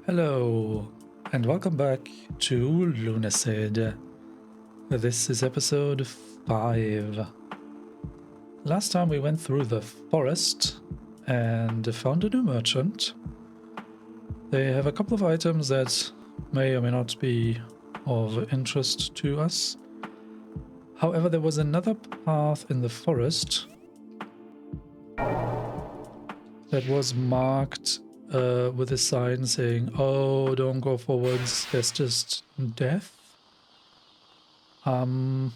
Hello, and welcome back to Lunacid. This is episode 5. Last time we went through the forest and found a new merchant. They have a couple of items that may or may not be of interest to us. However, there was another path in the forest that was marked with a sign saying, "Oh, don't go forwards, there's just death." I'm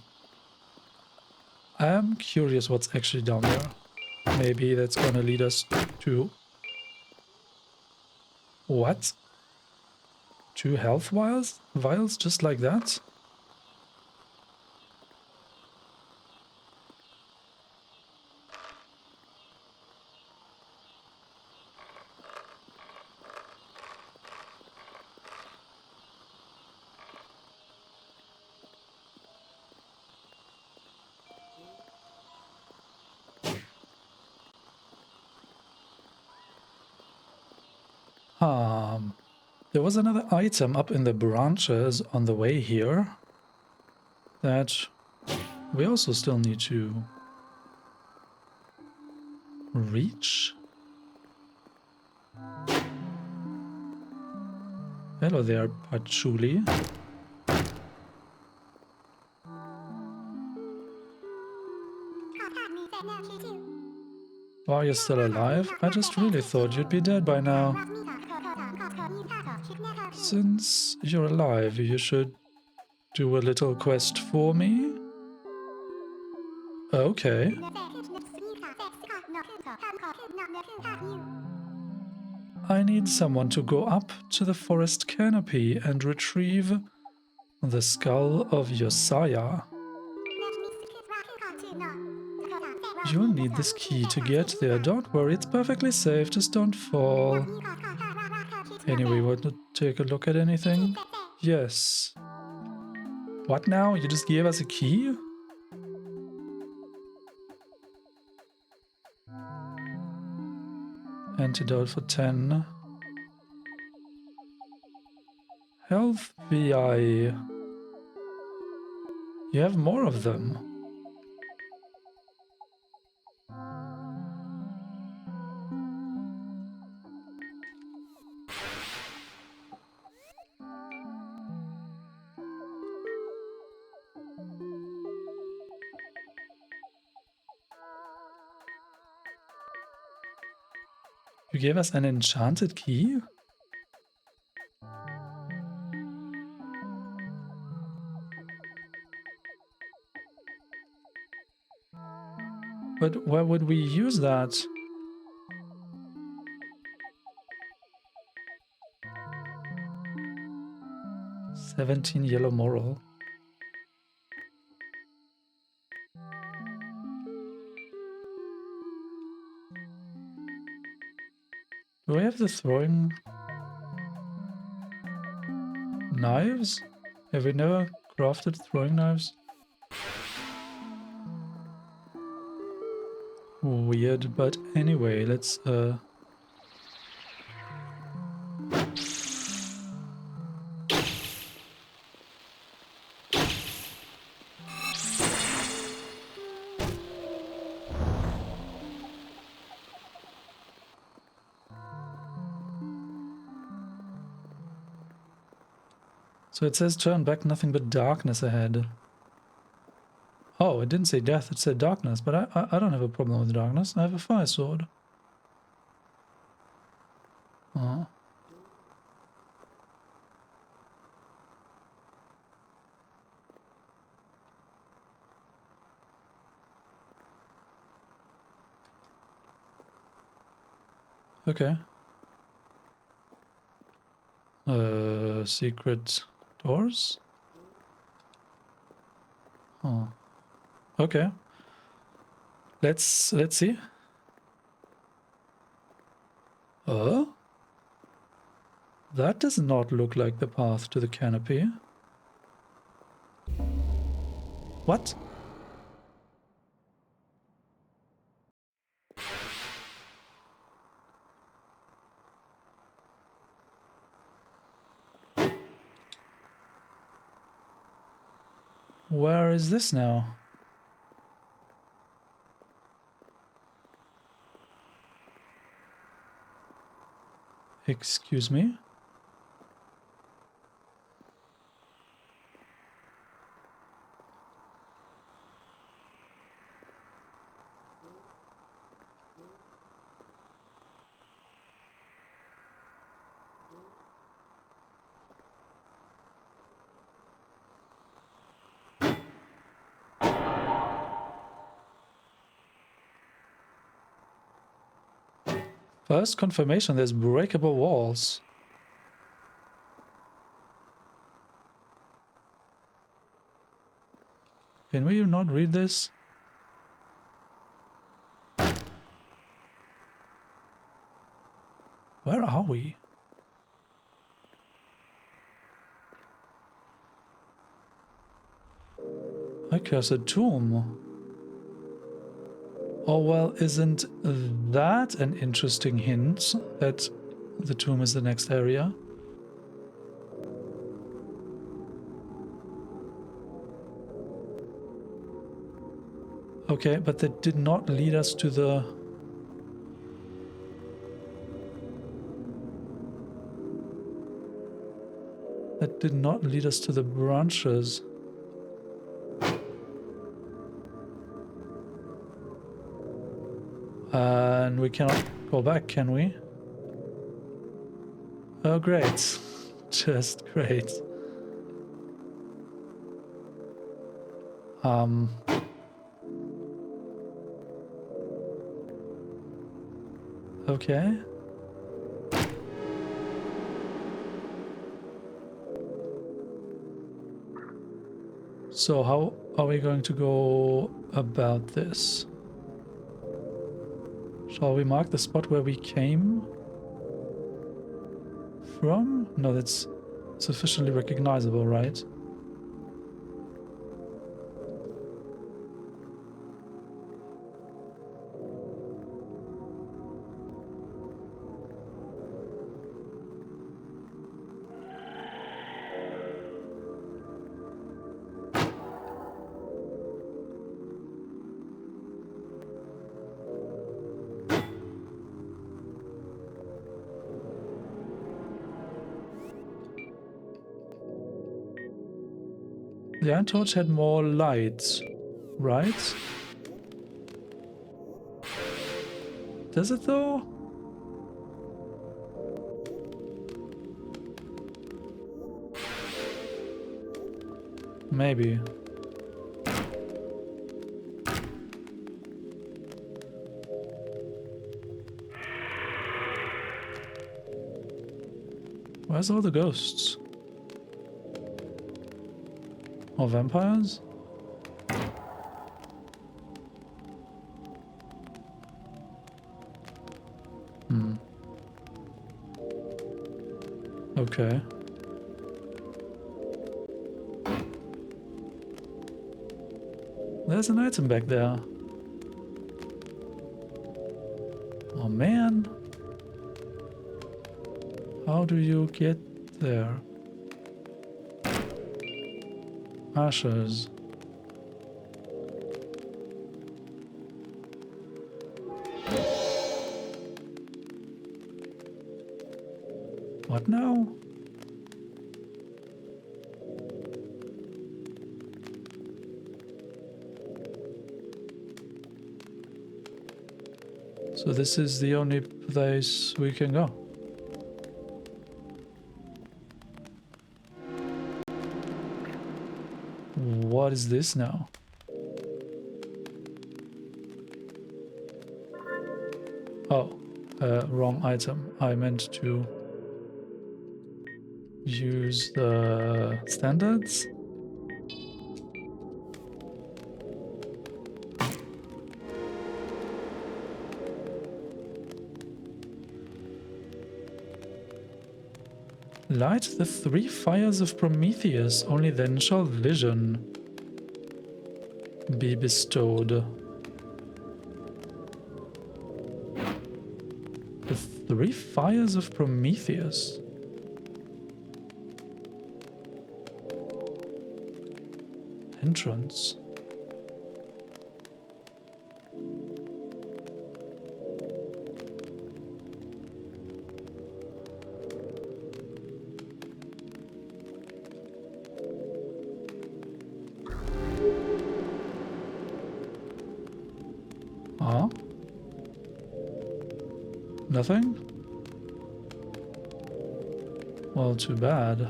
curious what's actually down there. Maybe that's gonna lead us to... What? 2 health vials? Vials just like that? There was another item up in the branches on the way here that we also still need to reach. Hello there, Patchouli. Are you still alive? I just really thought you'd be dead by now. Since you're alive, you should do a little quest for me? Okay. I need someone to go up to the forest canopy and retrieve the skull of Yosei. You'll need this key to get there. Don't worry, it's perfectly safe. Just don't fall. Anyway, want to take a look at anything? Yes. What now? You just gave us a key? Antidote for 10. Health VI. You have more of them. You gave us an enchanted key? But where would we use that? "17 yellow moral." Do I have the throwing knives? Have we never crafted throwing knives? Weird, but anyway, let's So it says turn back, nothing but darkness ahead. Oh, it didn't say death, it said darkness, but I don't have a problem with darkness. I have a fire sword. Oh. Okay. Secret doors? Oh. Okay. Let's see. Oh? That does not look like the path to the canopy. What? Where is this now? Excuse me? First confirmation there's breakable walls. Can we not read this? Where are we? Accursed Tomb. Oh well, isn't that an interesting hint that the tomb is the next area? Okay, but that did not lead us to the... That did not lead us to the branches. And we cannot go back, can we? Oh, great. Just great. Okay. So how are we going to go about this? Shall we mark the spot where we came from? No, that's sufficiently recognizable, right? The iron torch had more lights, right? Does it though? Maybe. Where's all the ghosts? Or vampires? Okay. There's an item back there. Oh man. How do you get there? Ashes. What now? So this is the only place we can go. What is this now? Oh, wrong item. I meant to use the standards. Light the 3 fires of Prometheus, only then shall vision be bestowed. The 3 fires of Prometheus. entrance. Huh? Nothing? Well, too bad.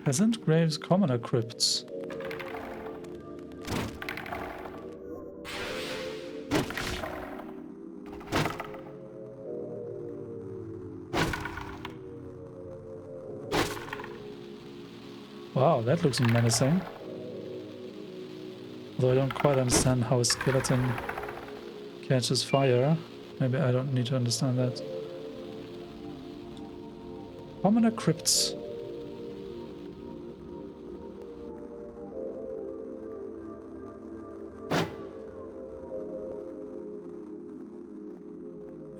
Peasant graves, commoner crypts. Wow, that looks menacing. Although I don't quite understand how a skeleton catches fire. Maybe I don't need to understand that. Commoner crypts.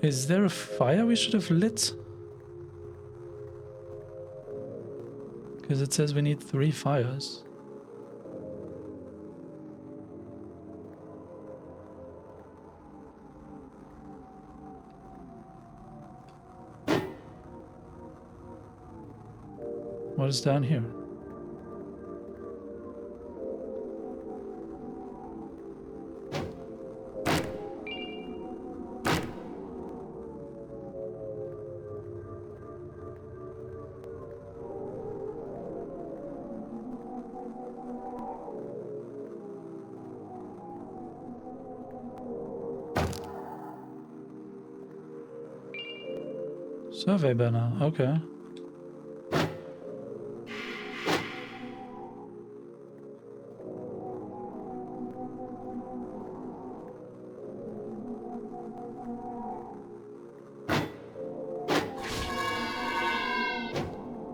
Is there a fire we should have lit? Because it says we need 3 fires. What is down here? Survey banner, okay.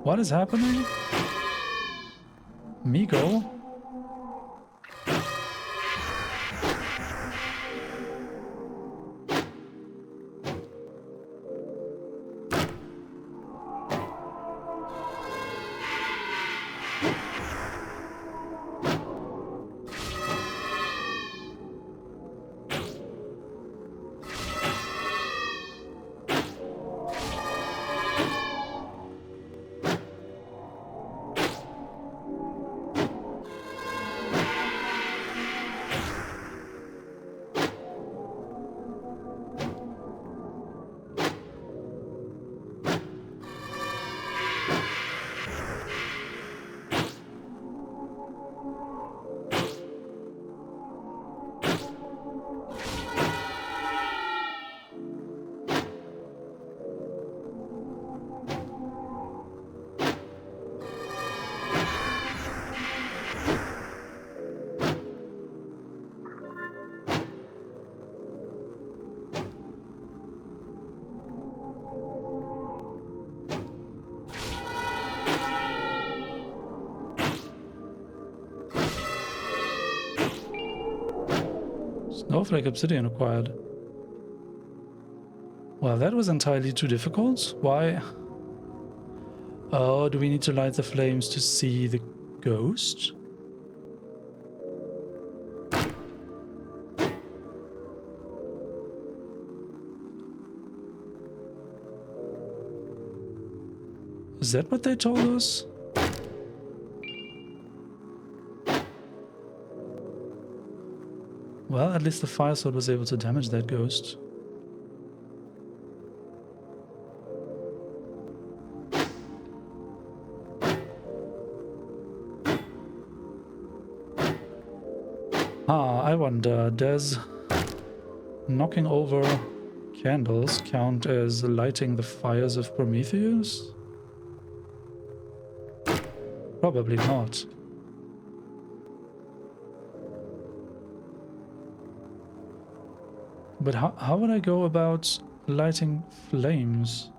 What is happening? Migo? Snowflake obsidian acquired. Well, that was entirely too difficult. Why? Oh, do we need to light the flames to see the ghost? Is that what they told us? Well, at least the fire sword was able to damage that ghost. Ah, I wonder, does knocking over candles count as lighting the fires of Prometheus? Probably not. But how would I go about lighting flames?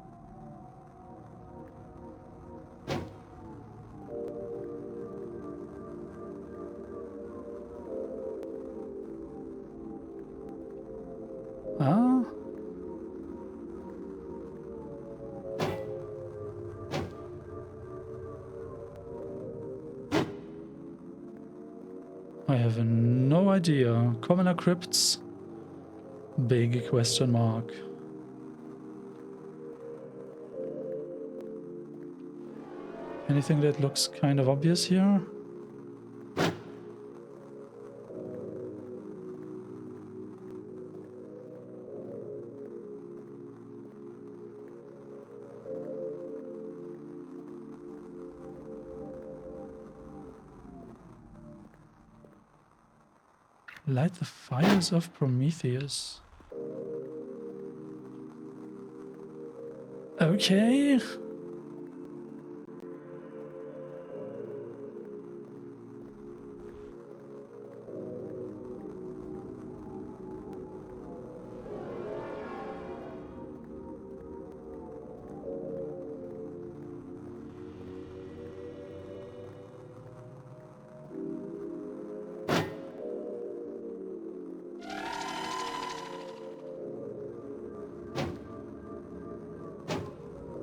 I have no idea. Commoner crypts? Big question mark. Anything that looks kind of obvious here? Light the fires of Prometheus. Okay.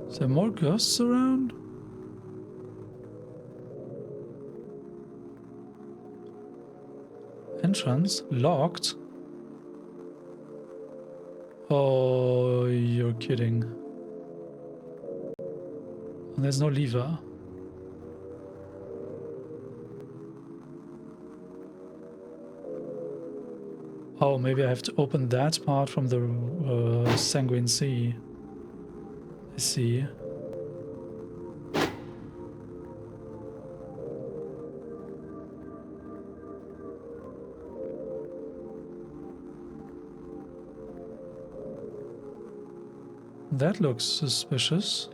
Is there more ghosts around? Entrance locked. Oh, you're kidding. And there's no lever. Oh, maybe I have to open that part from the Sanguine Sea. I see. That looks suspicious.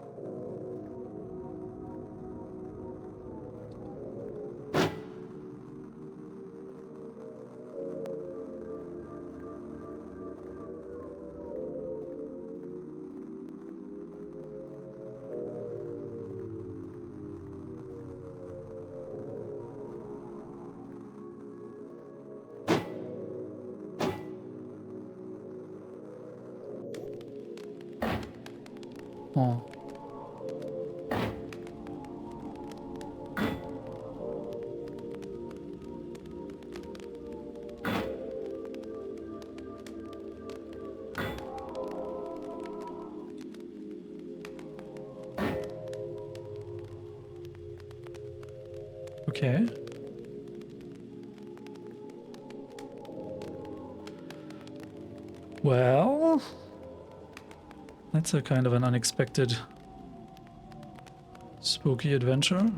Oh. Okay. Well, that's a kind of an unexpected spooky adventure.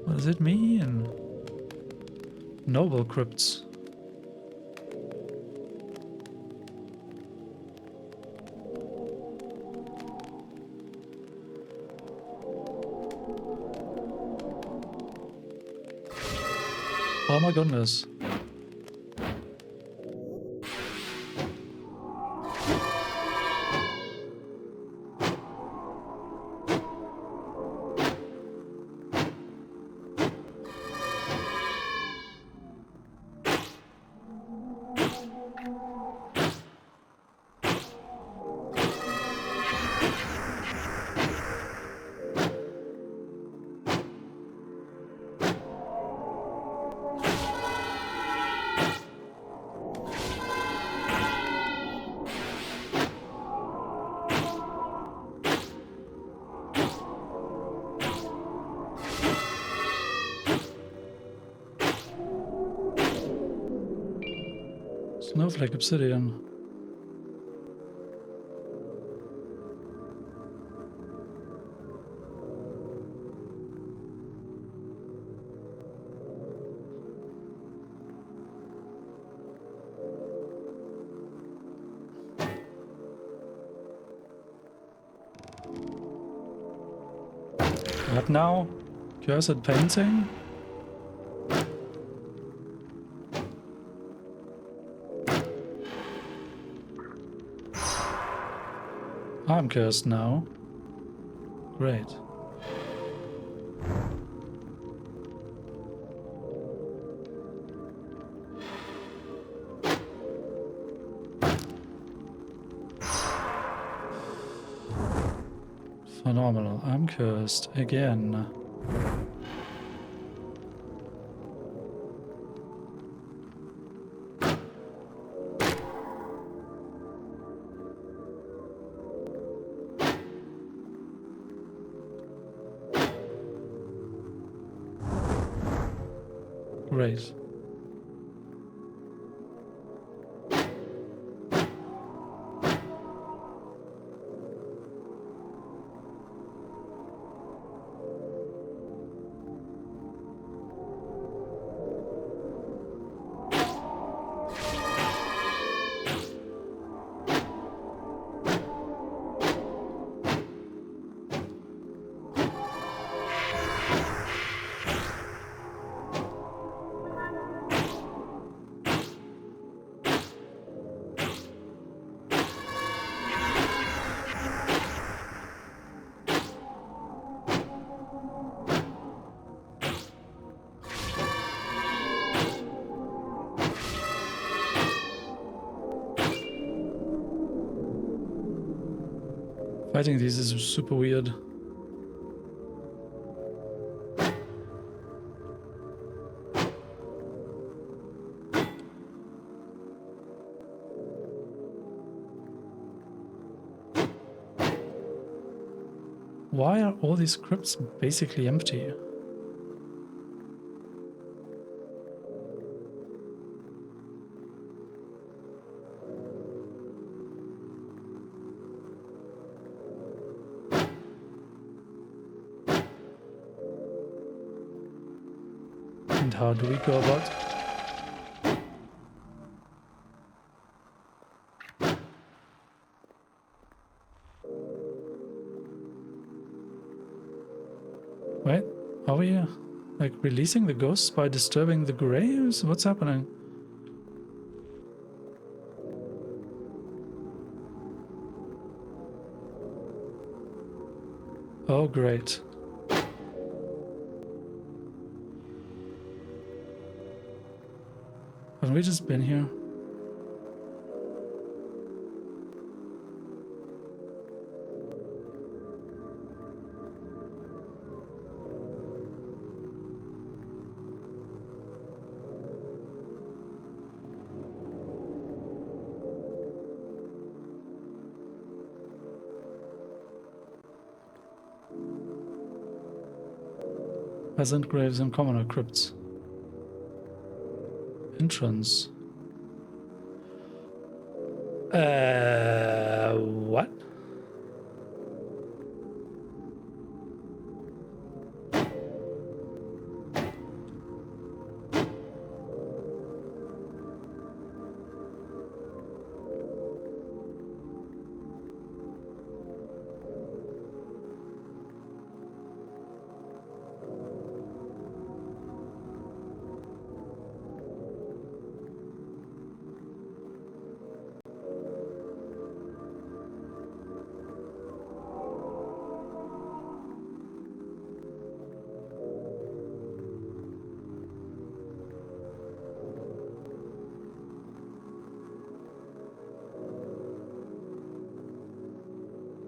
What does it mean? Noble crypts. Oh my goodness. Snowflake obsidian. What now? Cursed painting? I'm cursed now. Great. normal. I'm cursed again. Great. Fighting these is super weird. Why are all these crypts basically empty? And how do we go about? Wait, are we like releasing the ghosts by disturbing the graves? What's happening? Oh, great. Haven't we just been here? Peasant graves and commoner crypts. Entrance. What?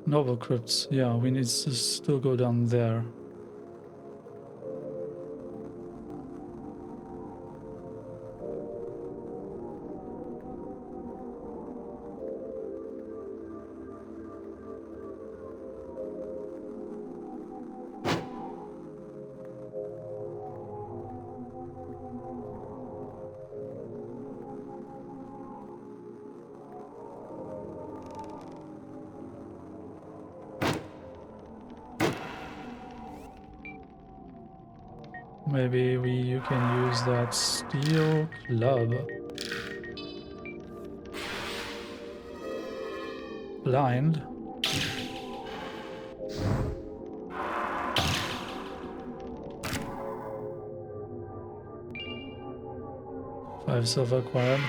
Noble crypts. Yeah, we need to still go down there. Maybe you can use that steel club. Blind. Five silver acquired.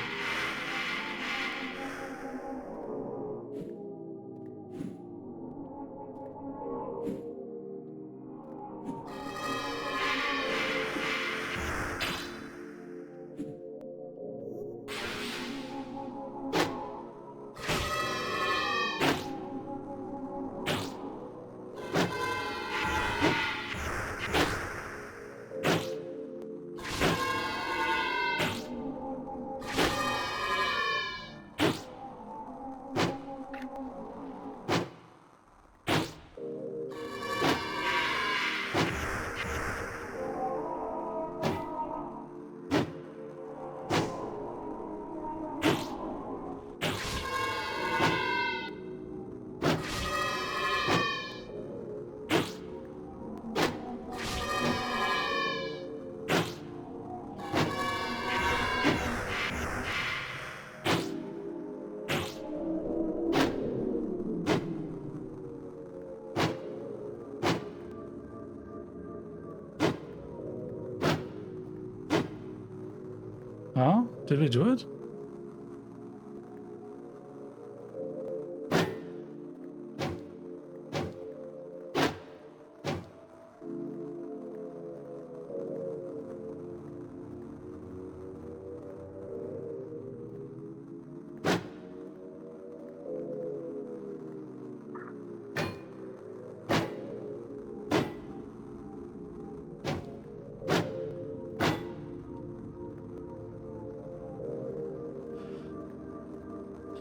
Oh, did we do it?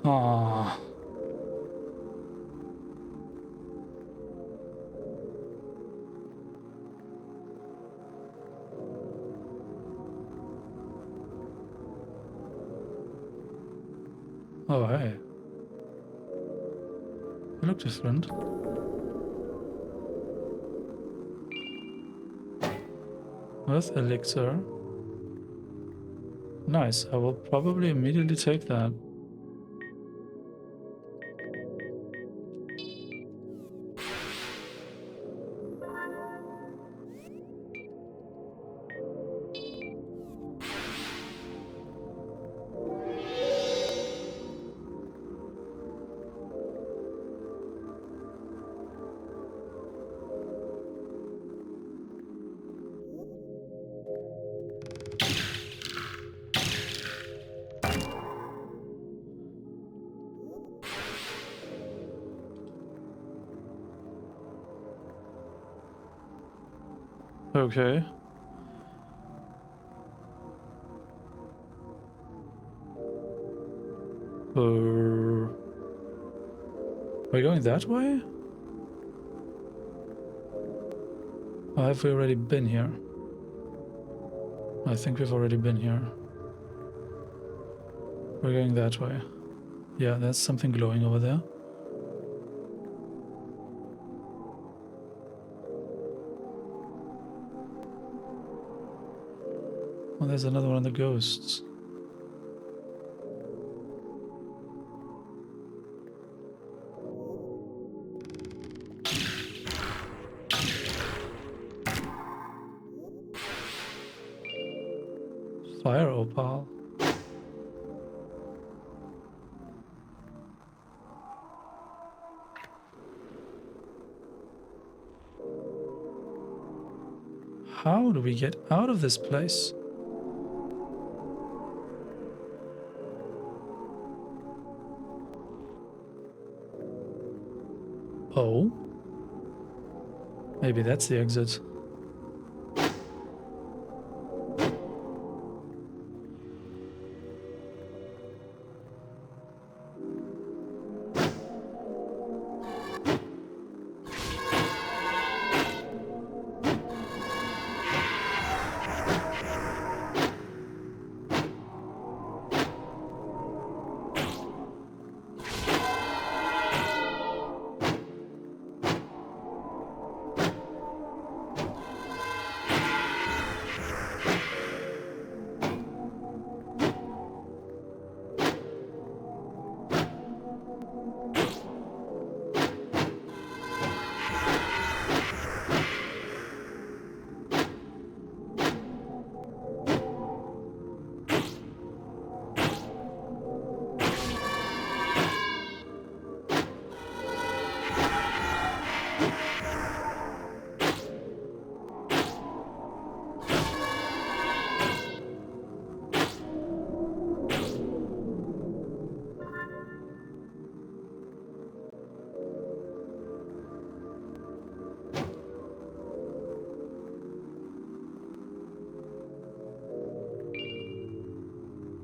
Ah. Oh, hey. You look different. Earth elixir. Nice. I will probably immediately take that. Okay. Are we going that way? Or have we already been here? I think we've already been here. We're going that way. Yeah, there's something glowing over there. Oh, there's another one of the ghosts. Fire opal. How do we get out of this place? Oh? Maybe that's the exit.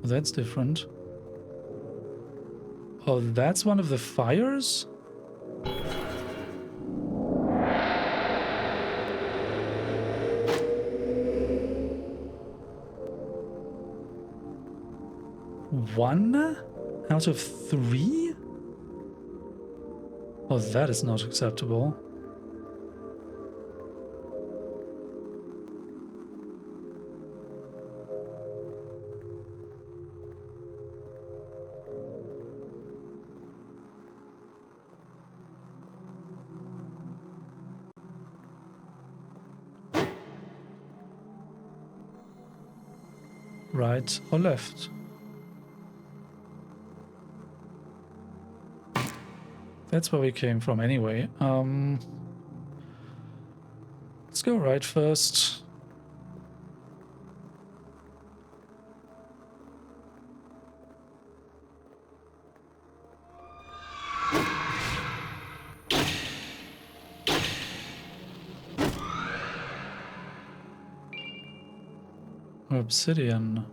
That's different. Oh, that's one of the fires? One out of 3? Oh, that is not acceptable. right or left? That's where we came from anyway. Let's go right first. Obsidian.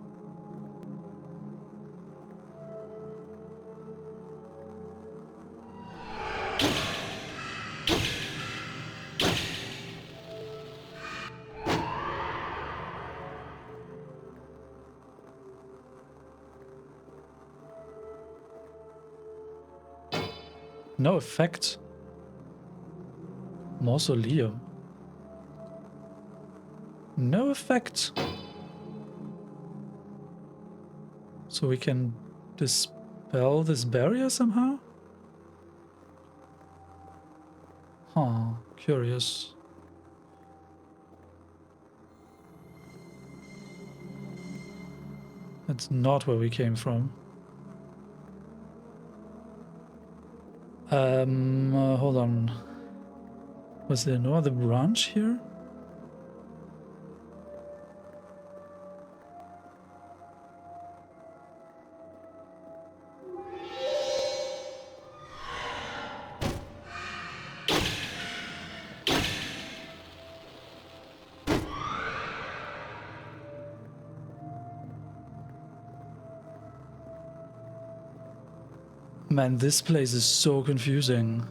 No effect. Mausoleum. No effect. So we can dispel this barrier somehow? Huh, curious. That's not where we came from. Hold on. Was there no other branch here? Man, this place is so confusing.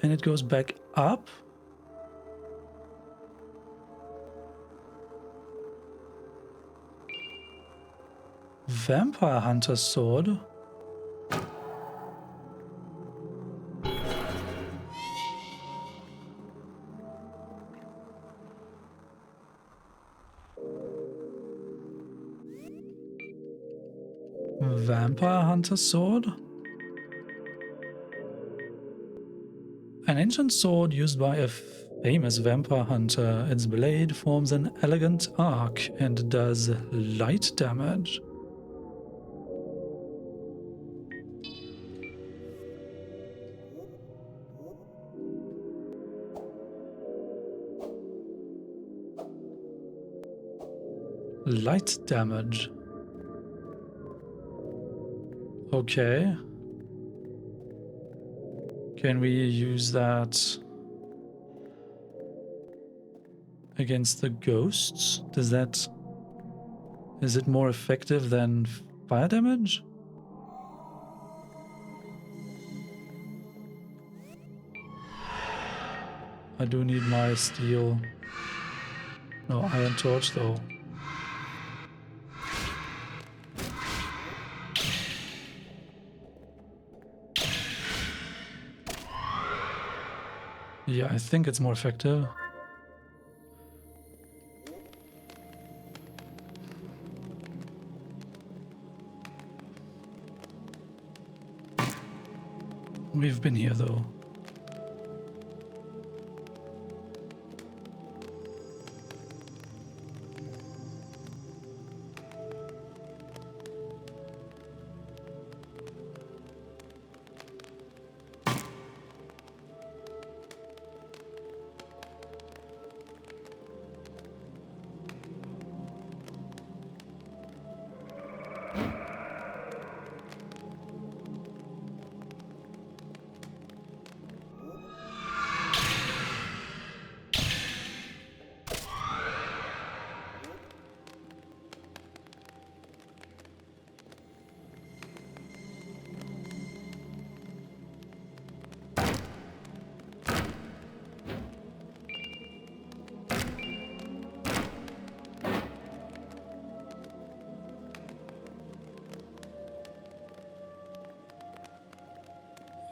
And it goes back up? Vampire Hunter Sword? Vampire Hunter Sword? An ancient sword used by a famous vampire hunter. Its blade forms an elegant arc and does light damage. Light damage. Okay. Can we use that against the ghosts? Is it more effective than fire damage? I do need my steel. No, iron torch though. Yeah, I think it's more effective. We've been here though.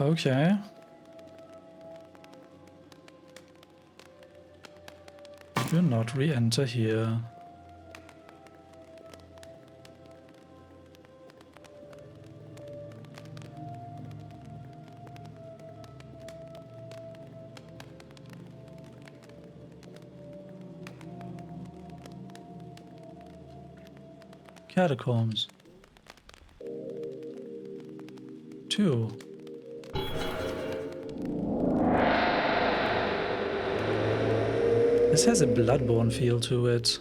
Okay. Do not re-enter here. Catacombs. 2. This has a Bloodborne feel to it.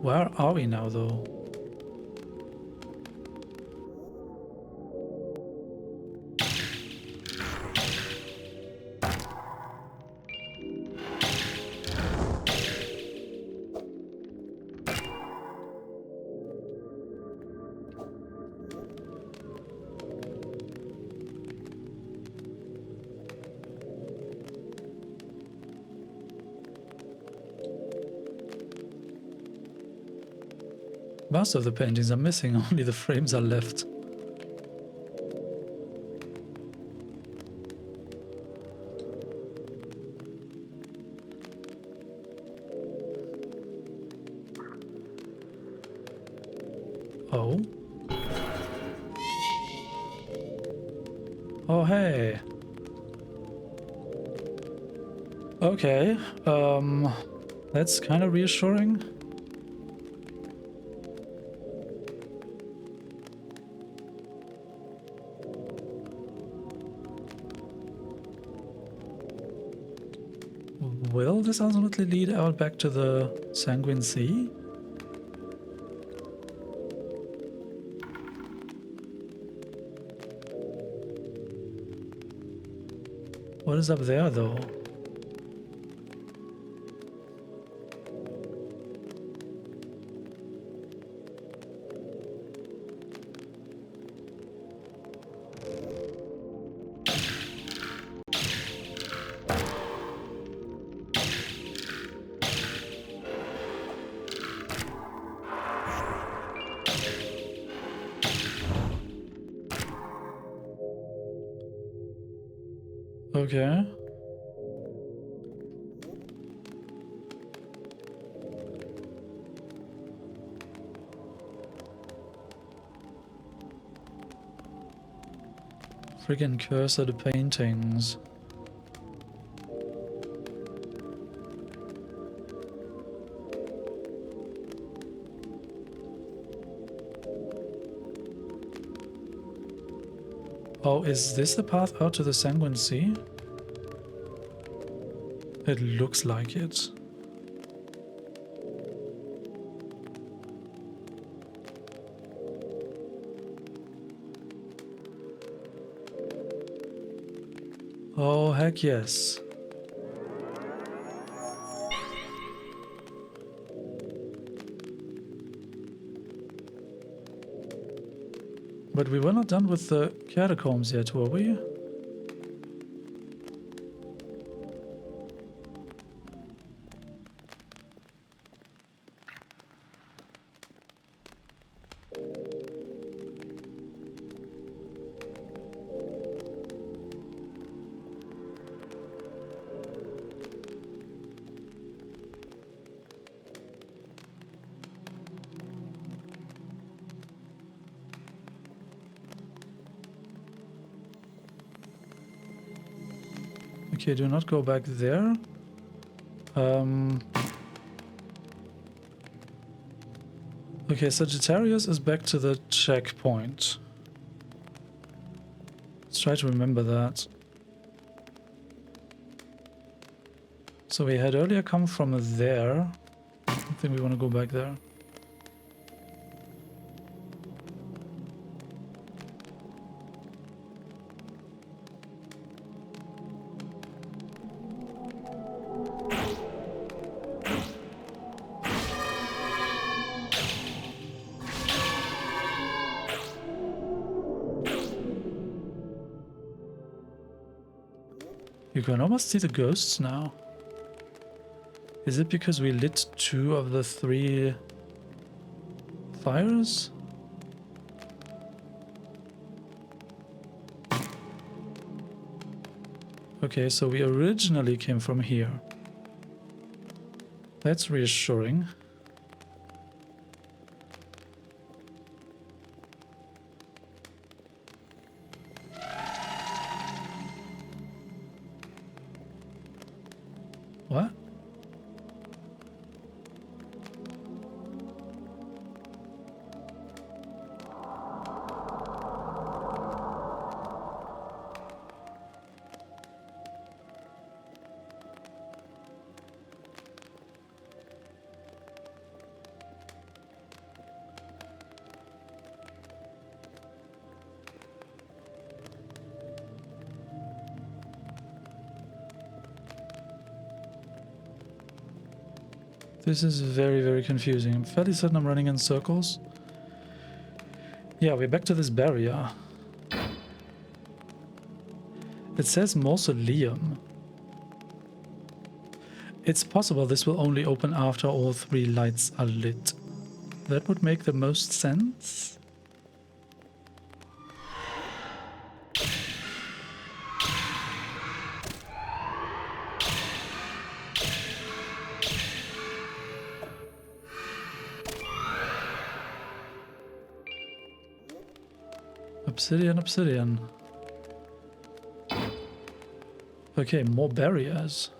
Where are we now, though? Most of the paintings are missing, only the frames are left. Oh. Oh, hey. Okay, that's kind of reassuring. Will this ultimately lead out back to the Sanguine Sea? What is up there, though? Okay. Friggin' curse of the paintings. Oh, is this the path out to the Sanguine Sea? It looks like it. Oh, heck yes. But we were not done with the catacombs yet, were we? Okay, do not go back there. Okay, Sagittarius is back to the checkpoint. Let's try to remember that. So we had earlier come from there. I think we want to go back there. You can almost see the ghosts now. Is it because we lit 2 of the 3 fires? Okay, so we originally came from here. That's reassuring. What? This is very, very confusing. I'm fairly certain I'm running in circles. Yeah, we're back to this barrier. It says mausoleum. It's possible this will only open after all 3 lights are lit. That would make the most sense. Obsidian, obsidian. Okay, more barriers.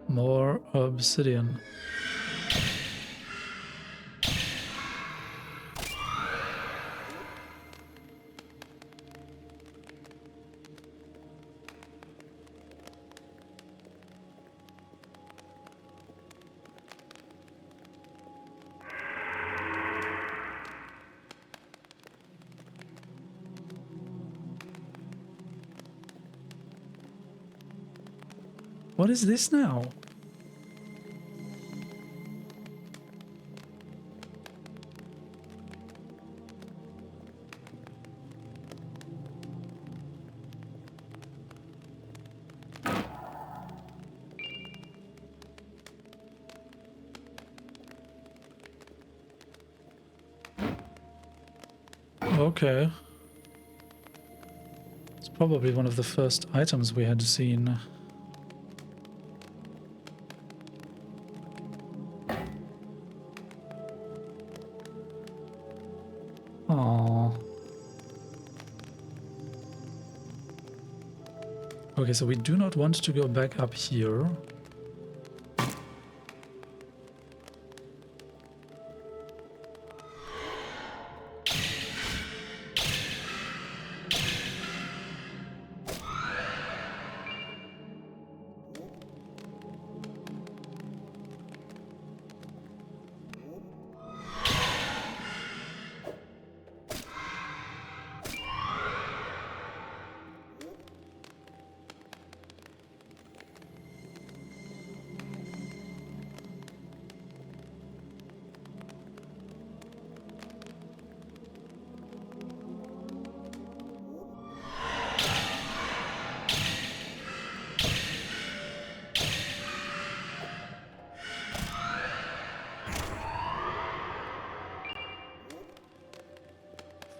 More obsidian. What is this now? Okay. It's probably one of the first items we had seen. Aww. Okay, so we do not want to go back up here.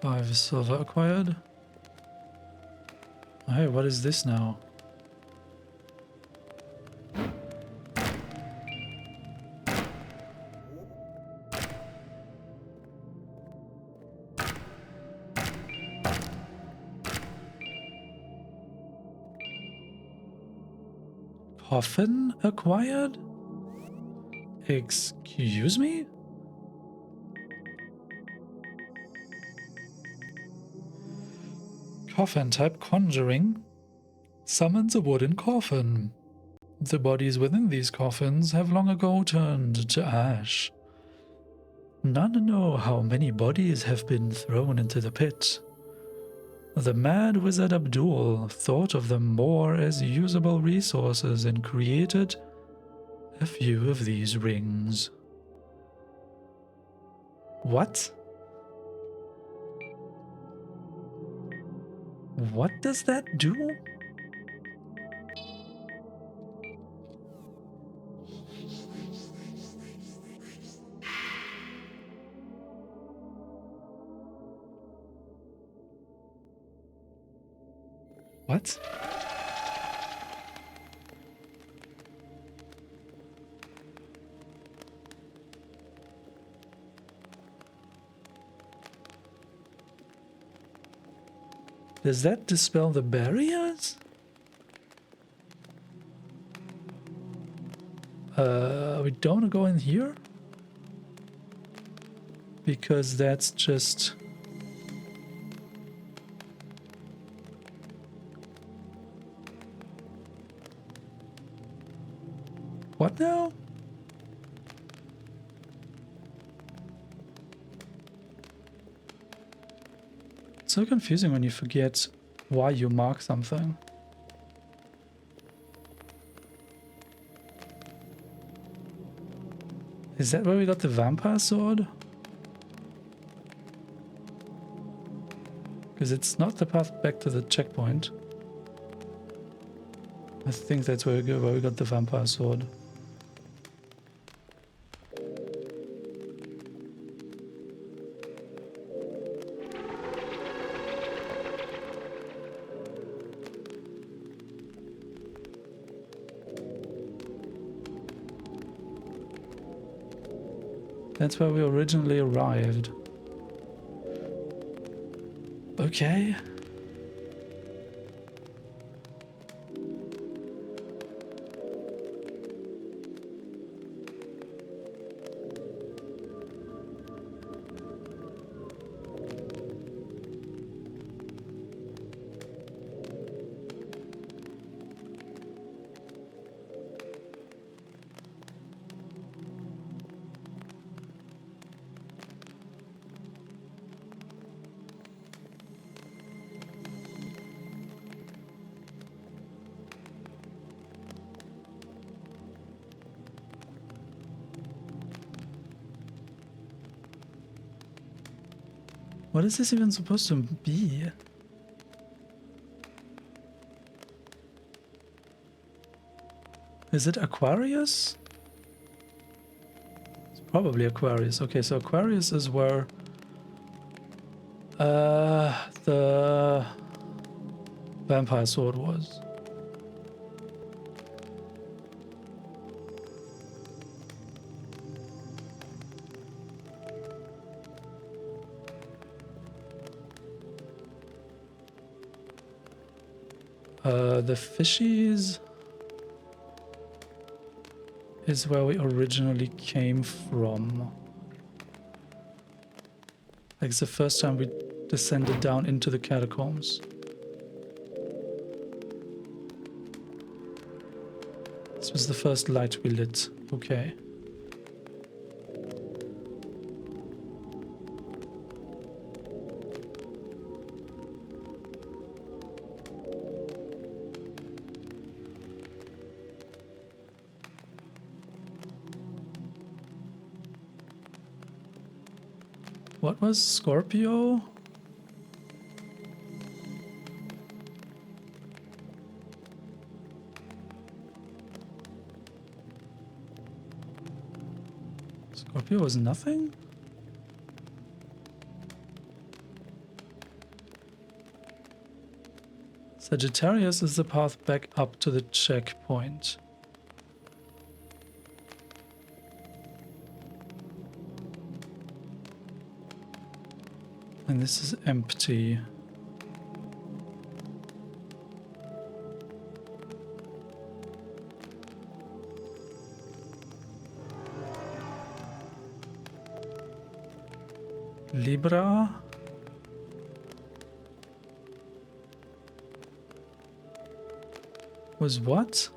Five silver acquired. Hey, what is this now? Coffin acquired? Excuse me? Coffin type conjuring summons a wooden coffin. The bodies within these coffins have long ago turned to ash. None know how many bodies have been thrown into the pit. The mad wizard Abdul thought of them more as usable resources and created a few of these rings. What? What does that do? What? Does that dispel the barriers? We don't go in here? Because that's just... What now? It's so confusing when you forget why you mark something. Is that where we got the vampire sword? Because it's not the path back to the checkpoint. I think that's where we got the vampire sword. That's where we originally arrived. Okay. What is this even supposed to be? Is it Aquarius? It's probably Aquarius. Okay, so Aquarius is where the vampire sword was. The fishies is where we originally came from. Like it's the first time we descended down into the catacombs. This was the first light we lit. Okay. What was Scorpio? Scorpio was nothing? Sagittarius is the path back up to the checkpoint. And this is empty. Libra. Was what?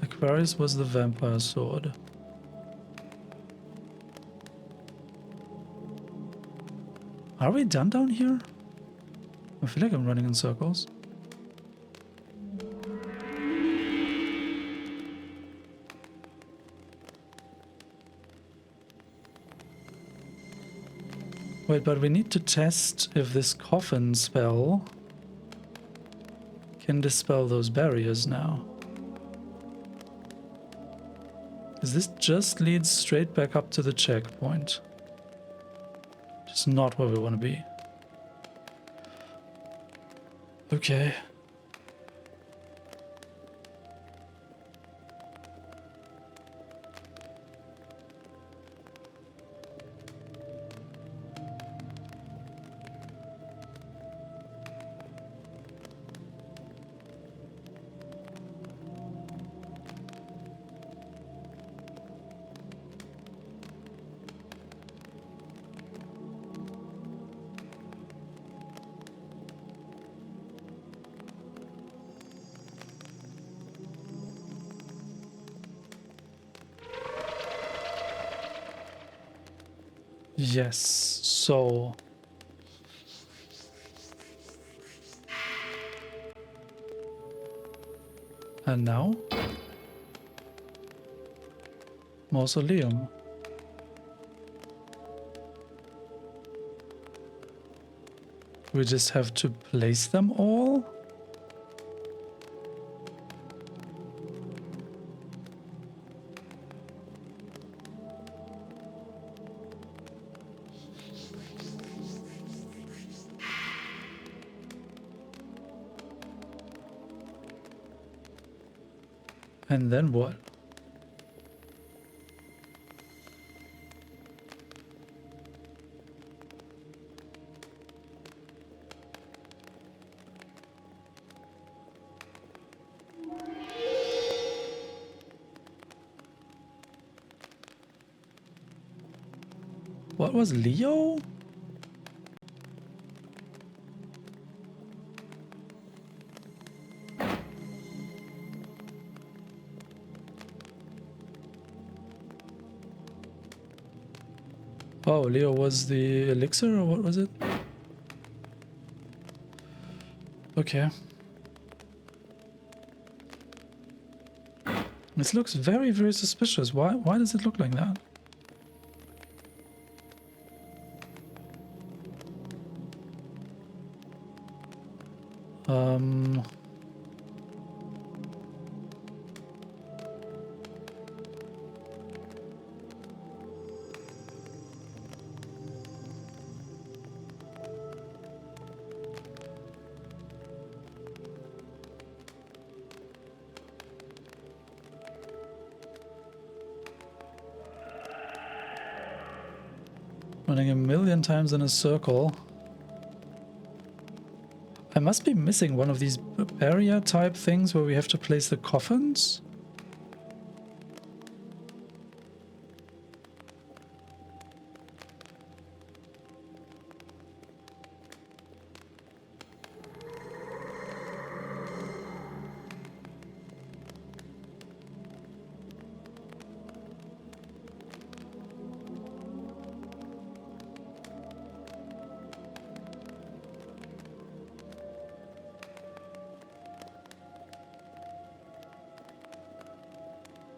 Aquarius was the vampire sword. Are we done down here? I feel like I'm running in circles. Wait, but we need to test if this coffin spell can dispel those barriers now. Because this just leads straight back up to the checkpoint. It's not where we want to be. Okay. Yes, so... And now? Mausoleum. We just have to place them all? And then what? What was Leo? Oh, Leo was the elixir, or what was it? Okay. This looks very, very suspicious. Why does it look like that? Um... Running a million times in a circle. I must be missing one of these area type things where we have to place the coffins.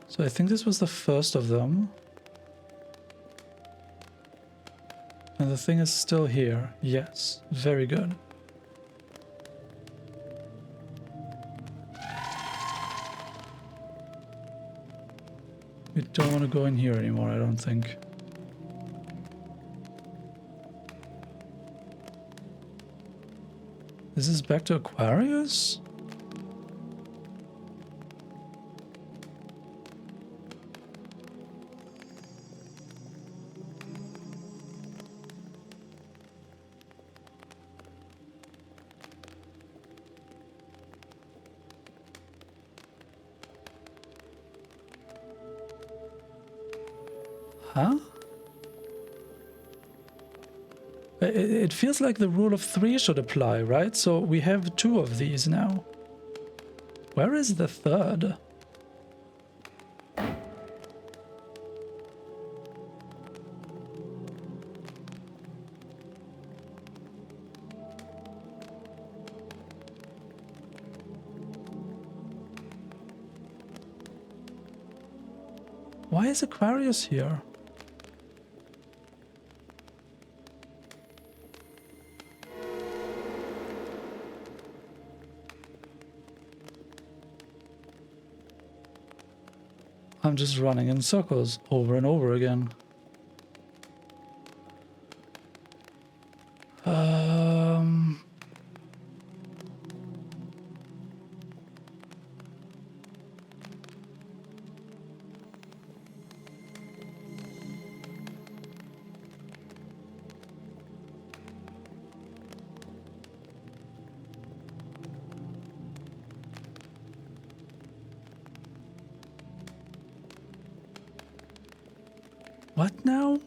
So I think this was the first of them. And the thing is still here. Yes, very good. We don't want to go in here anymore, I don't think. This is back to Aquarius? Huh? It feels like the rule of 3 should apply, right? So we have 2 of these now. Where is the third? Why is Aquarius here? I'm just running in circles over and over again. What now?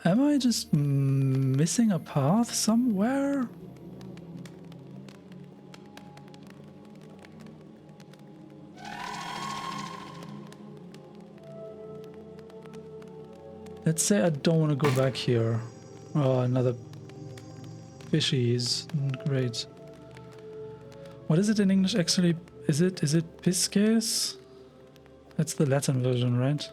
Am I just missing a path somewhere? Let's say I don't want to go back here. Oh, another fishies. Great. What is it in English actually? Is it pisces? That's the Latin version, right?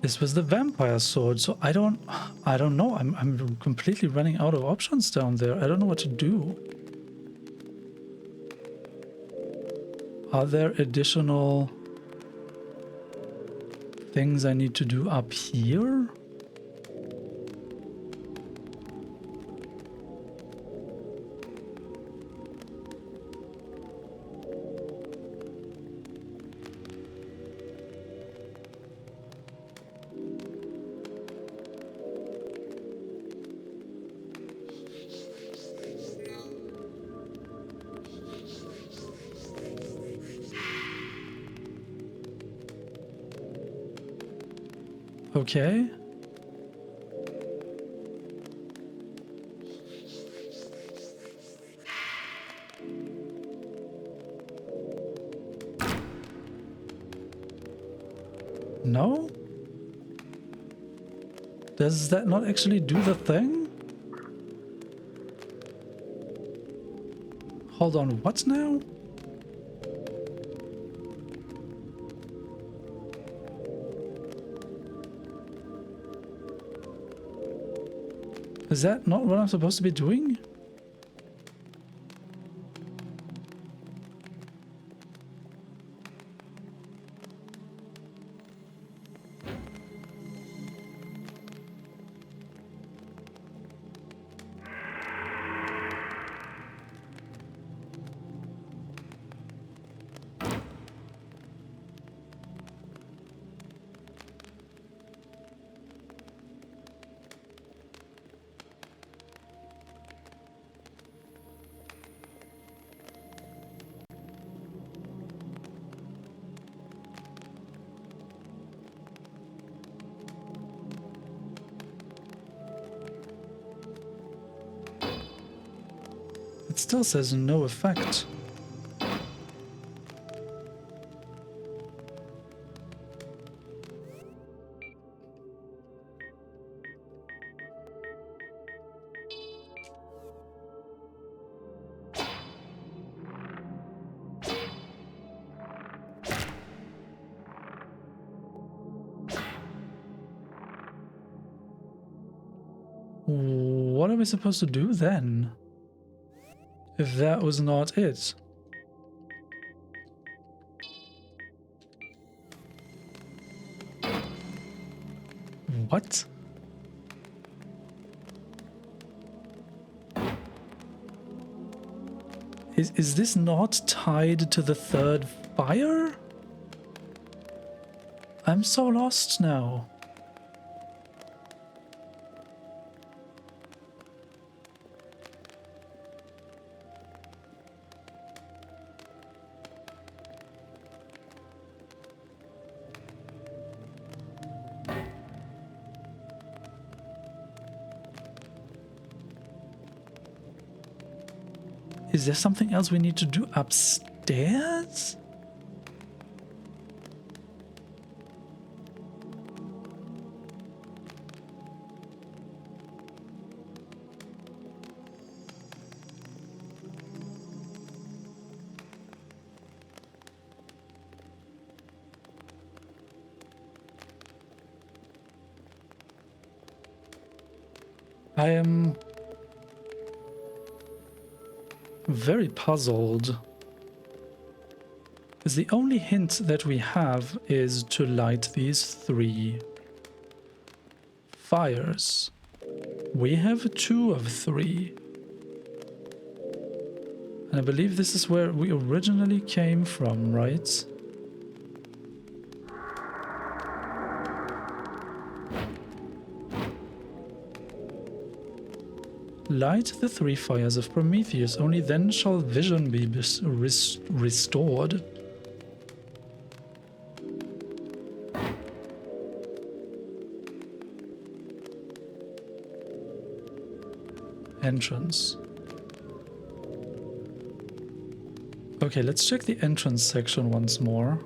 This was the vampire sword, so I don't know. I'm completely running out of options down there. I don't know what to do. Are there additional things I need to do up here? Okay. No? Does that not actually do the thing? Hold on, what now? Is that not what I'm supposed to be doing? It still says no effect. What are we supposed to do then? If that was not it. What? Is this not tied to the third fire? I'm so lost now. Is there something else we need to do upstairs? I am very puzzled, because the only hint that we have is to light these 3 fires. We have 2 of 3. And I believe this is where we originally came from, right? Light the 3 fires of Prometheus, only then shall vision be restored. Entrance. Okay, let's check the entrance section once more.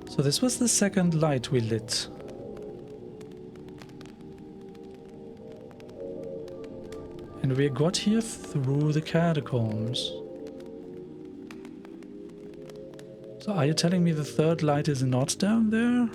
So this was the second light we lit. And we got here through the catacombs. So are you telling me the third light is not down there?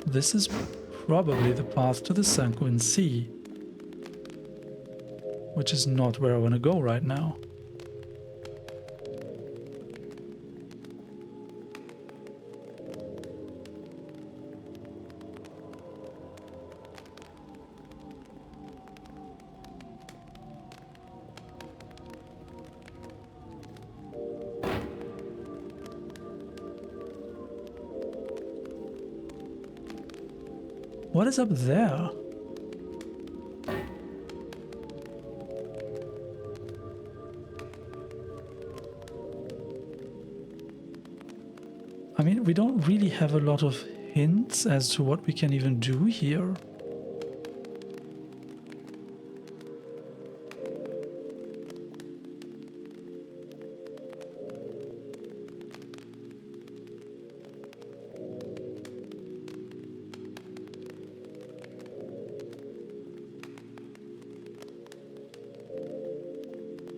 This is probably the path to the Sanguine Sea, which is not where I want to go right now. What is up there? I mean, we don't really have a lot of hints as to what we can even do here.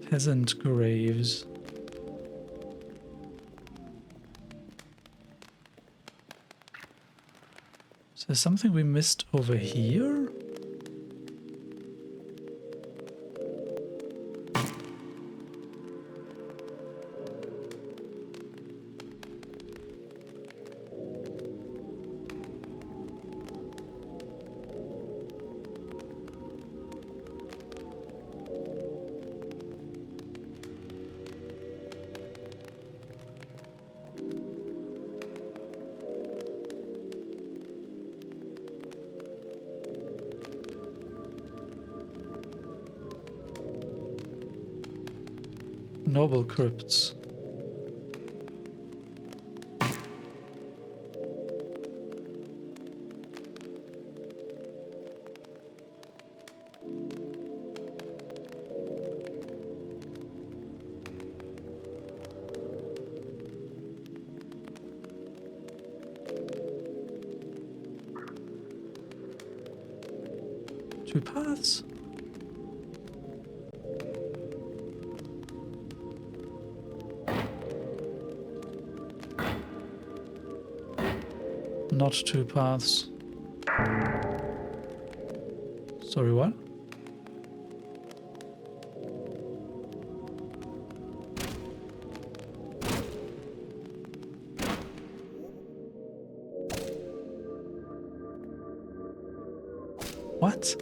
Peasant graves. Is there something we missed over here? Noble crypts. Two paths. not two paths. Sorry, what? What?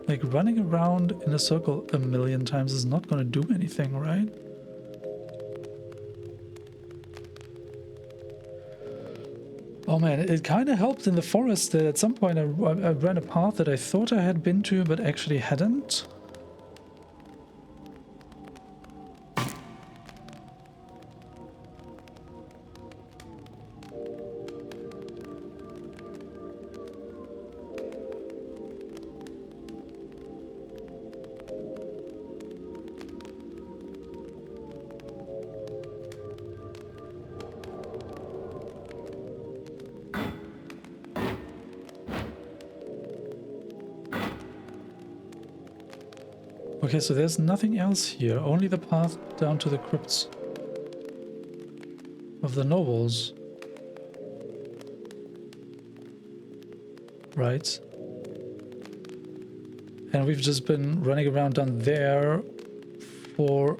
Like, running around in a circle a million times is not gonna do anything, right? Oh man, it kind of helped in the forest that at some point I ran a path that I thought I had been to, but actually hadn't. Okay, so there's nothing else here, only the path down to the crypts of the nobles. Right. And we've just been running around down there for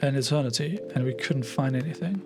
an eternity, and we couldn't find anything.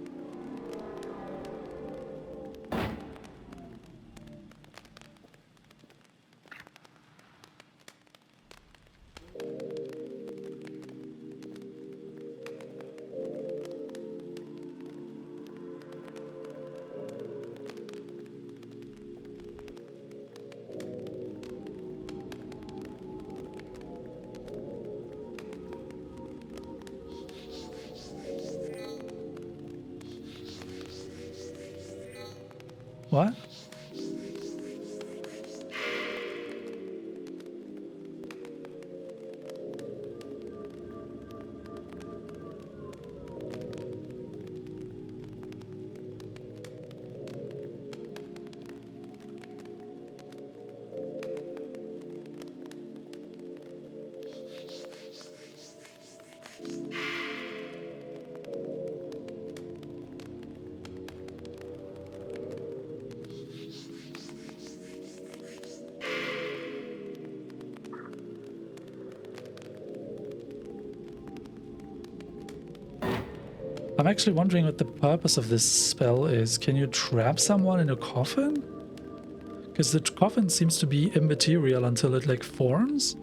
What? I'm actually wondering what the purpose of this spell is. Can you trap someone in a coffin? Because the coffin seems to be immaterial until it like forms.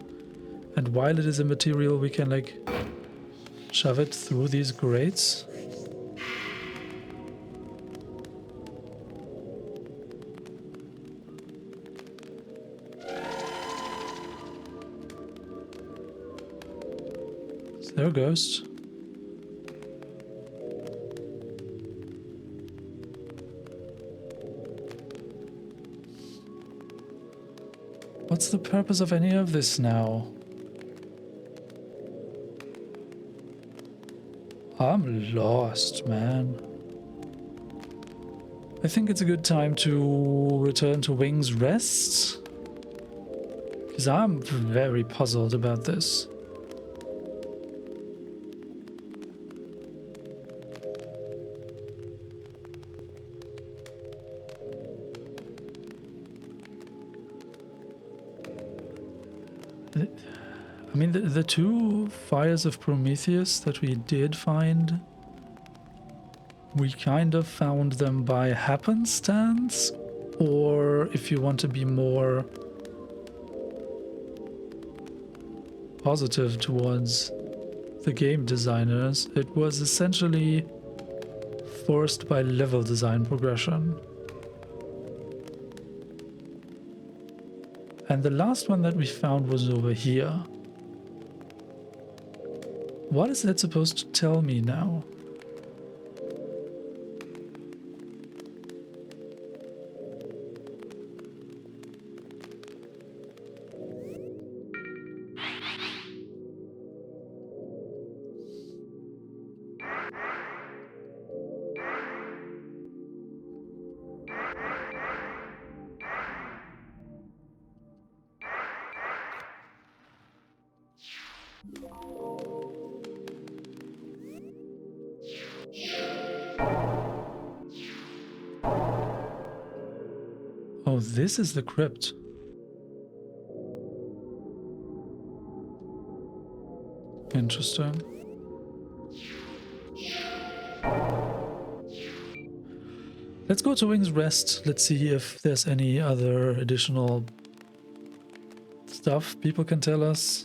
And while it is immaterial, we can like shove it through these grates. Is there a ghost? What's the purpose of any of this now? I'm lost, man. I think it's a good time to return to Wing's Rest, because I'm very puzzled about this. I mean, the two fires of Prometheus that we did find, we kind of found them by happenstance, or if you want to be more positive towards the game designers, it was essentially forced by level design progression. And the last one that we found was over here. What is that supposed to tell me now? Oh, this is the crypt. Interesting. Let's go to Wing's Rest. Let's see if there's any other additional stuff people can tell us.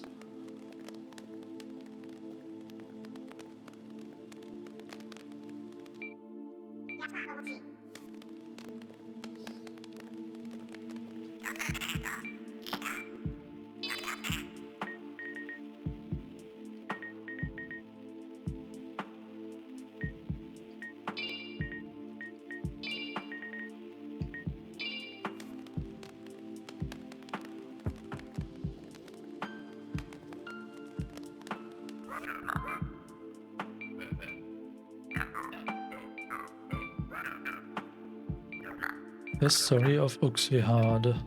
The story of Uxvihad.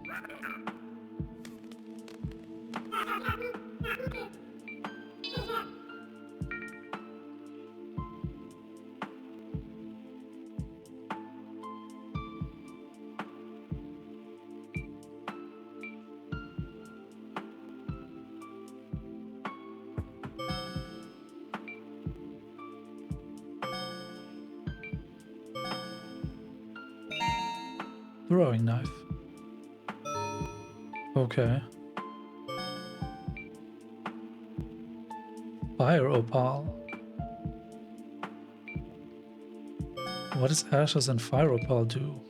Throwing knife. Okay. Fire opal. What does ashes and fire opal do?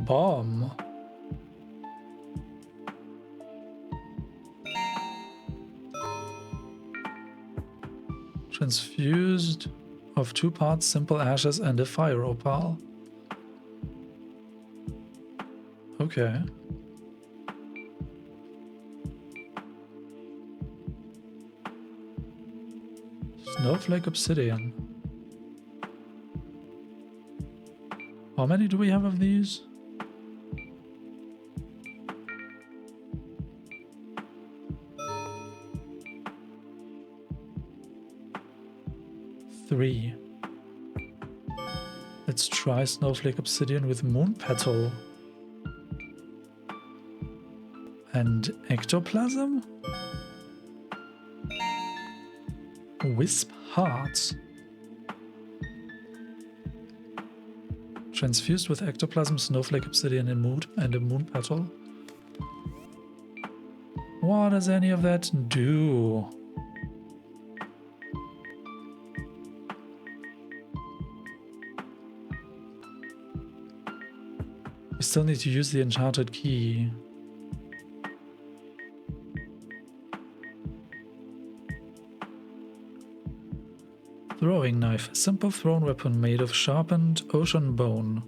Bomb. Transfused of 2 parts simple ashes and a fire opal. Okay. Snowflake obsidian. How many do we have of these? Three. Let's try snowflake obsidian with moon petal. And ectoplasm? Wisp heart. Transfused with ectoplasm, snowflake obsidian, and a moon petal. What does any of that do? We still need to use the enchanted key. Throwing knife, a simple thrown weapon made of sharpened ocean bone,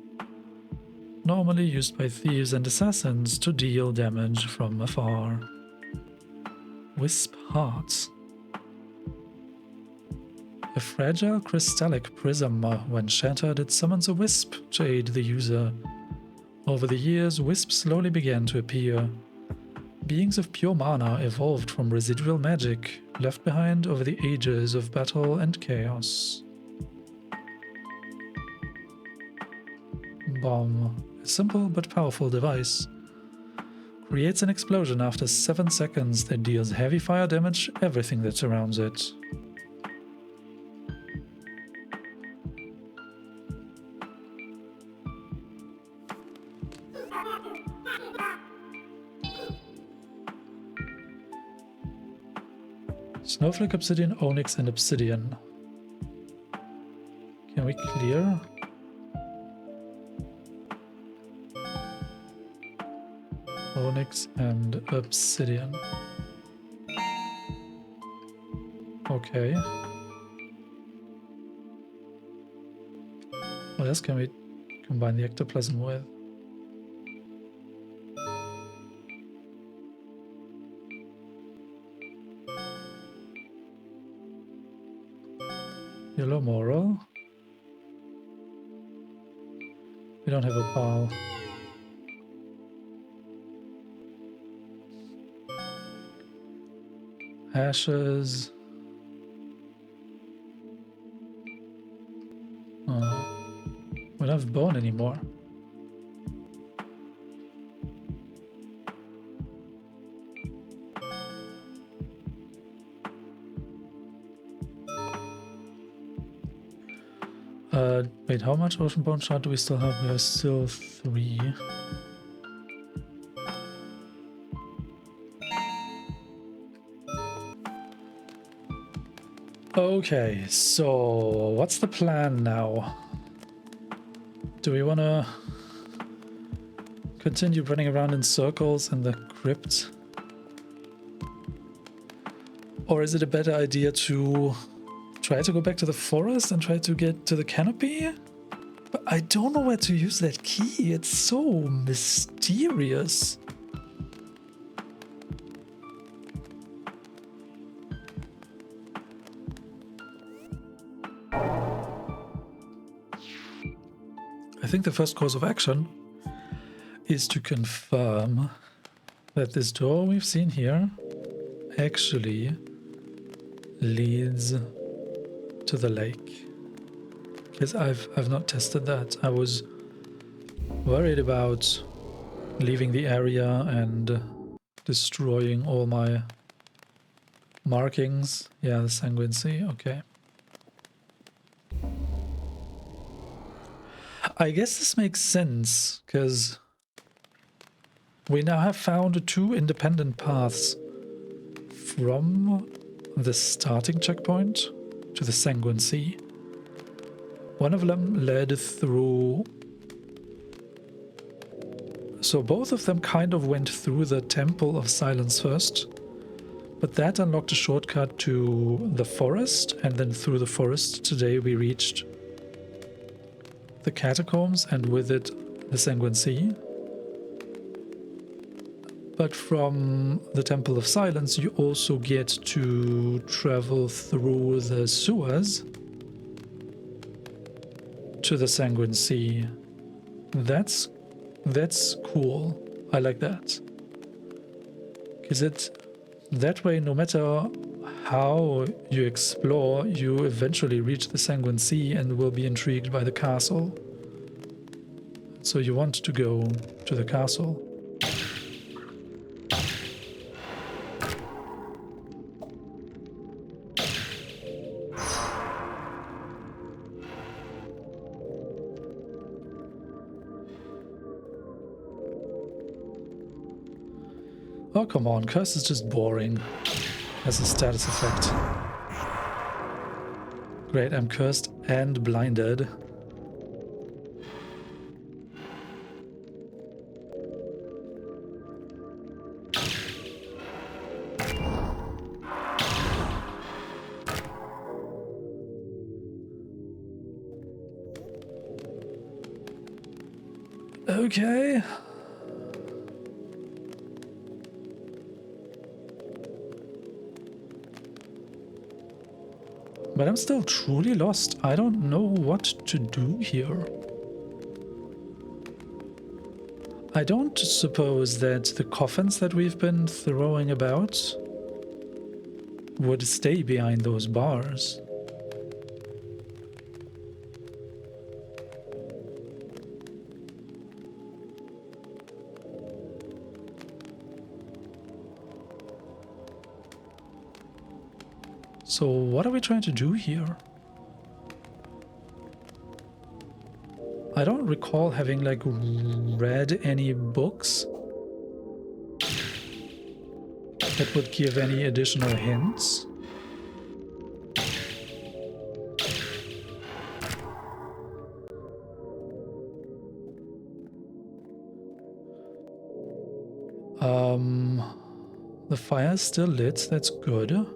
normally used by thieves and assassins to deal damage from afar. Wisp heart. A fragile crystallic prism. When shattered, it summons a wisp to aid the user. Over the years, wisps slowly began to appear. Beings of pure mana evolved from residual magic left behind over the ages of battle and chaos. Bomb. A simple but powerful device. Creates an explosion after 7 seconds that deals heavy fire damage to everything that surrounds it. Snowflake obsidian, onyx, and obsidian. Can we clear? Onyx and obsidian. Okay. What else can we combine the ectoplasm with? Yellow moral. We don't have a pal. Ashes. We don't have bone anymore. Wait, how much ocean bone shard do we still have? We have still 3. Okay, so what's the plan now? Do we want to continue running around in circles in the crypt? Or is it a better idea to try to go back to the forest and try to get to the canopy? But I don't know where to use that key. It's so mysterious. I think the first course of action is to confirm that this door we've seen here actually leads to the lake. Because I've not tested that. I was worried about leaving the area and destroying all my markings. Yeah, the Sanguine Sea, okay. I guess this makes sense, because we now have found 2 independent paths from the starting checkpoint to the Sanguine Sea. One of them led through... So both of them kind of went through the Temple of Silence first, but that unlocked a shortcut to the forest, and then through the forest today we reached the catacombs and with it the Sanguine Sea. But from the Temple of Silence you also get to travel through the sewers to the Sanguine Sea. That's cool. I like that. Because that way, no matter how you explore, you eventually reach the Sanguine Sea and will be intrigued by the castle. So you want to go to the castle. Oh, come on, Curse is just boring as a status effect. Great, I'm cursed and blinded. Okay. But I'm still truly lost. I don't know what to do here. I don't suppose that the coffins that we've been throwing about would stay behind those bars. So what are we trying to do here? I don't recall having like read any books that would give any additional hints. The fire is still lit, that's good.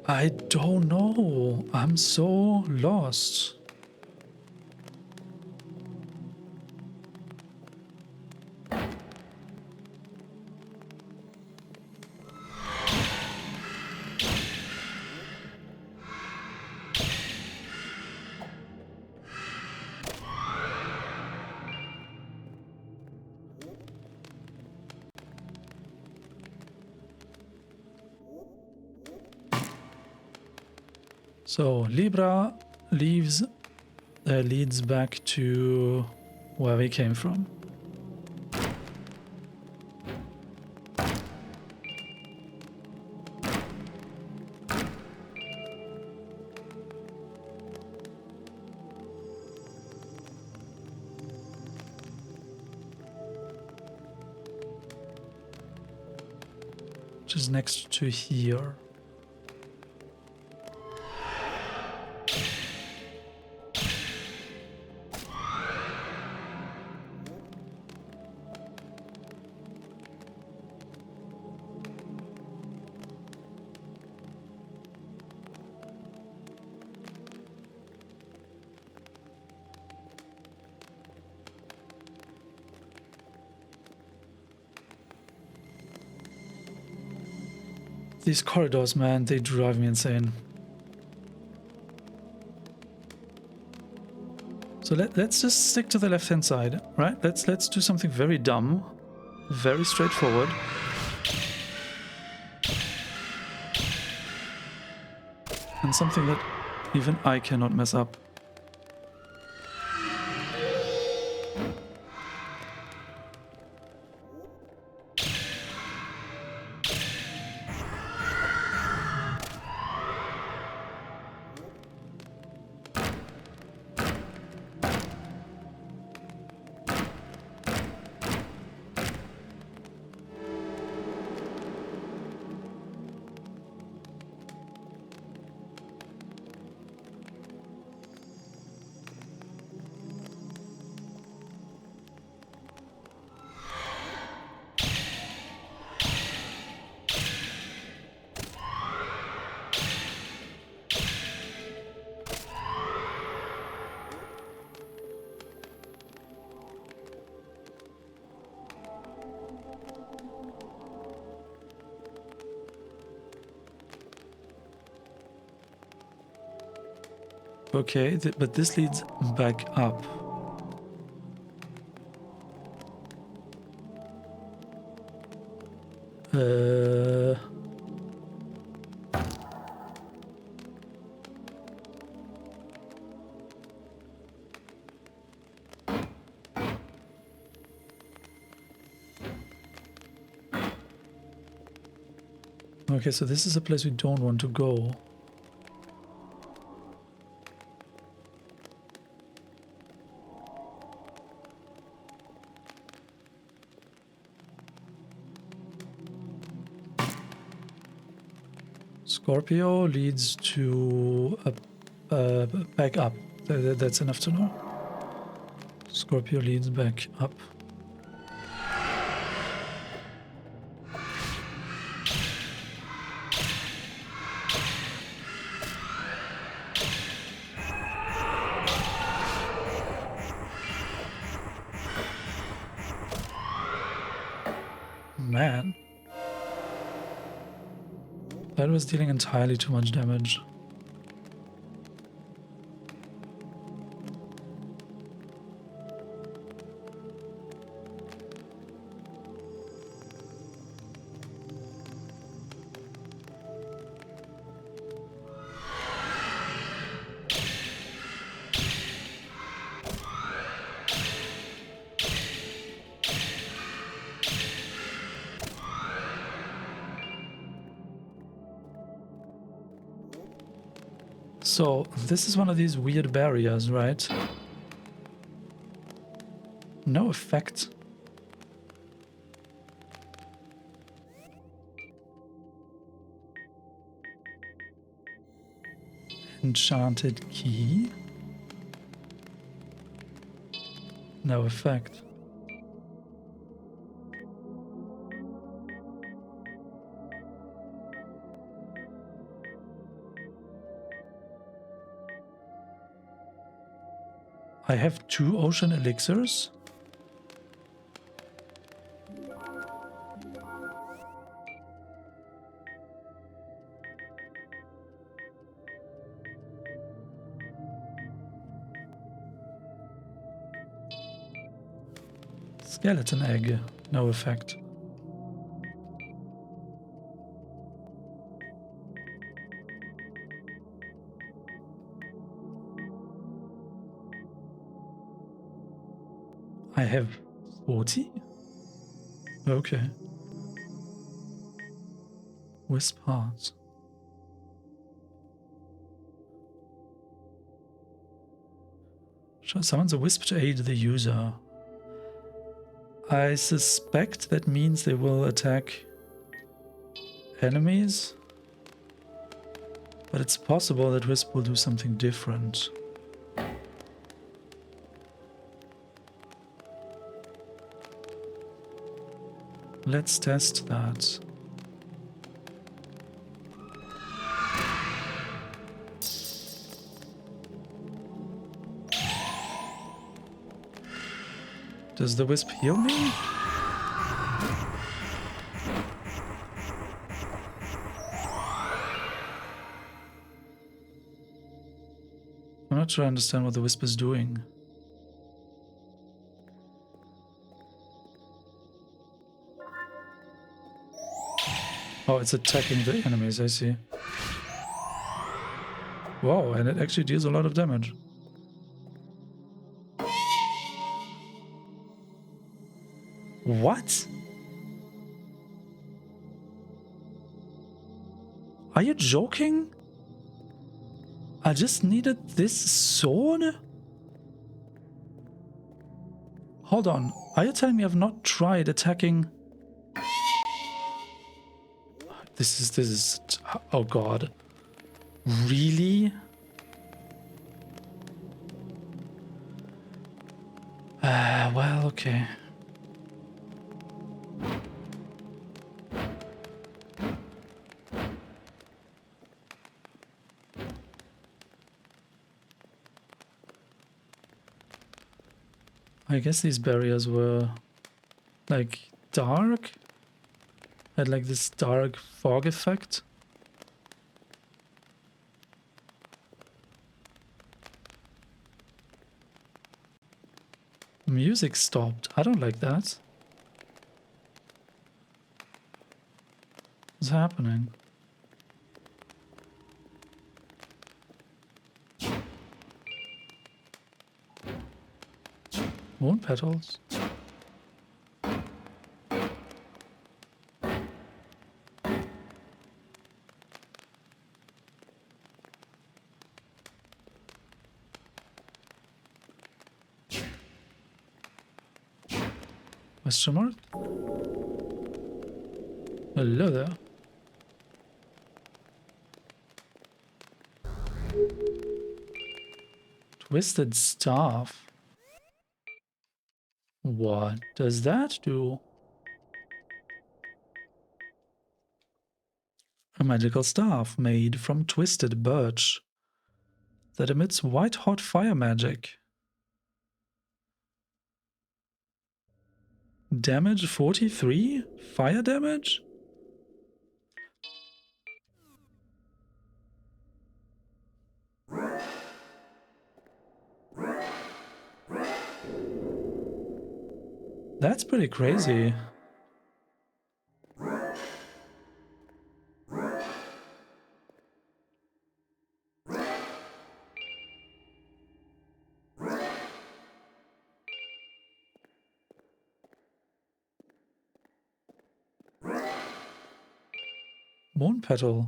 I don't know. I'm so lost. So Libra leads back to where we came from. Which is next to here. These corridors, man, they drive me insane. So let's just stick to the left-hand side, right? Let's do something very dumb, very straightforward. And something that even I cannot mess up. Okay, but this leads back up. Okay, so this is a place we don't want to go. Scorpio leads to back up. That's enough to know. Scorpio leads back up. Man. That was dealing entirely too much damage. So, this is one of these weird barriers, right? No effect. Enchanted key. No effect. I have 2 ocean elixirs. Skeleton egg, no effect. I have 40? Okay. Wisp heart. Summons a wisp to aid the user. I suspect that means they will attack enemies, but it's possible that wisp will do something different. Let's test that. Does the wisp heal me? I'm not sure I understand what the wisp is doing. Oh, it's attacking the enemies, I see. Wow, and it actually deals a lot of damage. What? Are you joking? I just needed this sword? Hold on. Are you telling me I've not tried attacking? This is... Oh god. Really? Well, okay. I guess these barriers were like dark, had like this dark fog effect. Music stopped. I don't like that. What's happening? Moon petals. Question mark? Hello there. Twisted staff. What does that do? A magical staff made from twisted birch that emits white-hot fire magic. Damage 43? Fire damage? That's pretty crazy. Moon petal.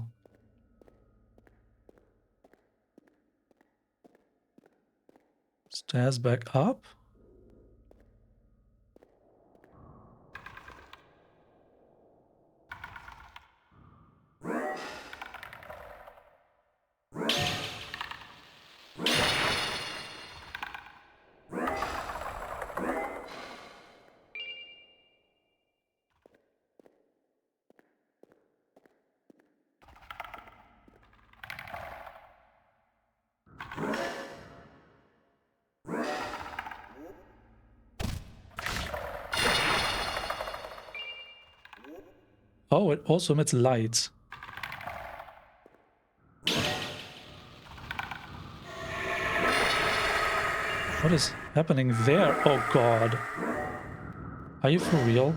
Stairs back up. Oh, it also emits light. What is happening there? Oh god. Are you for real?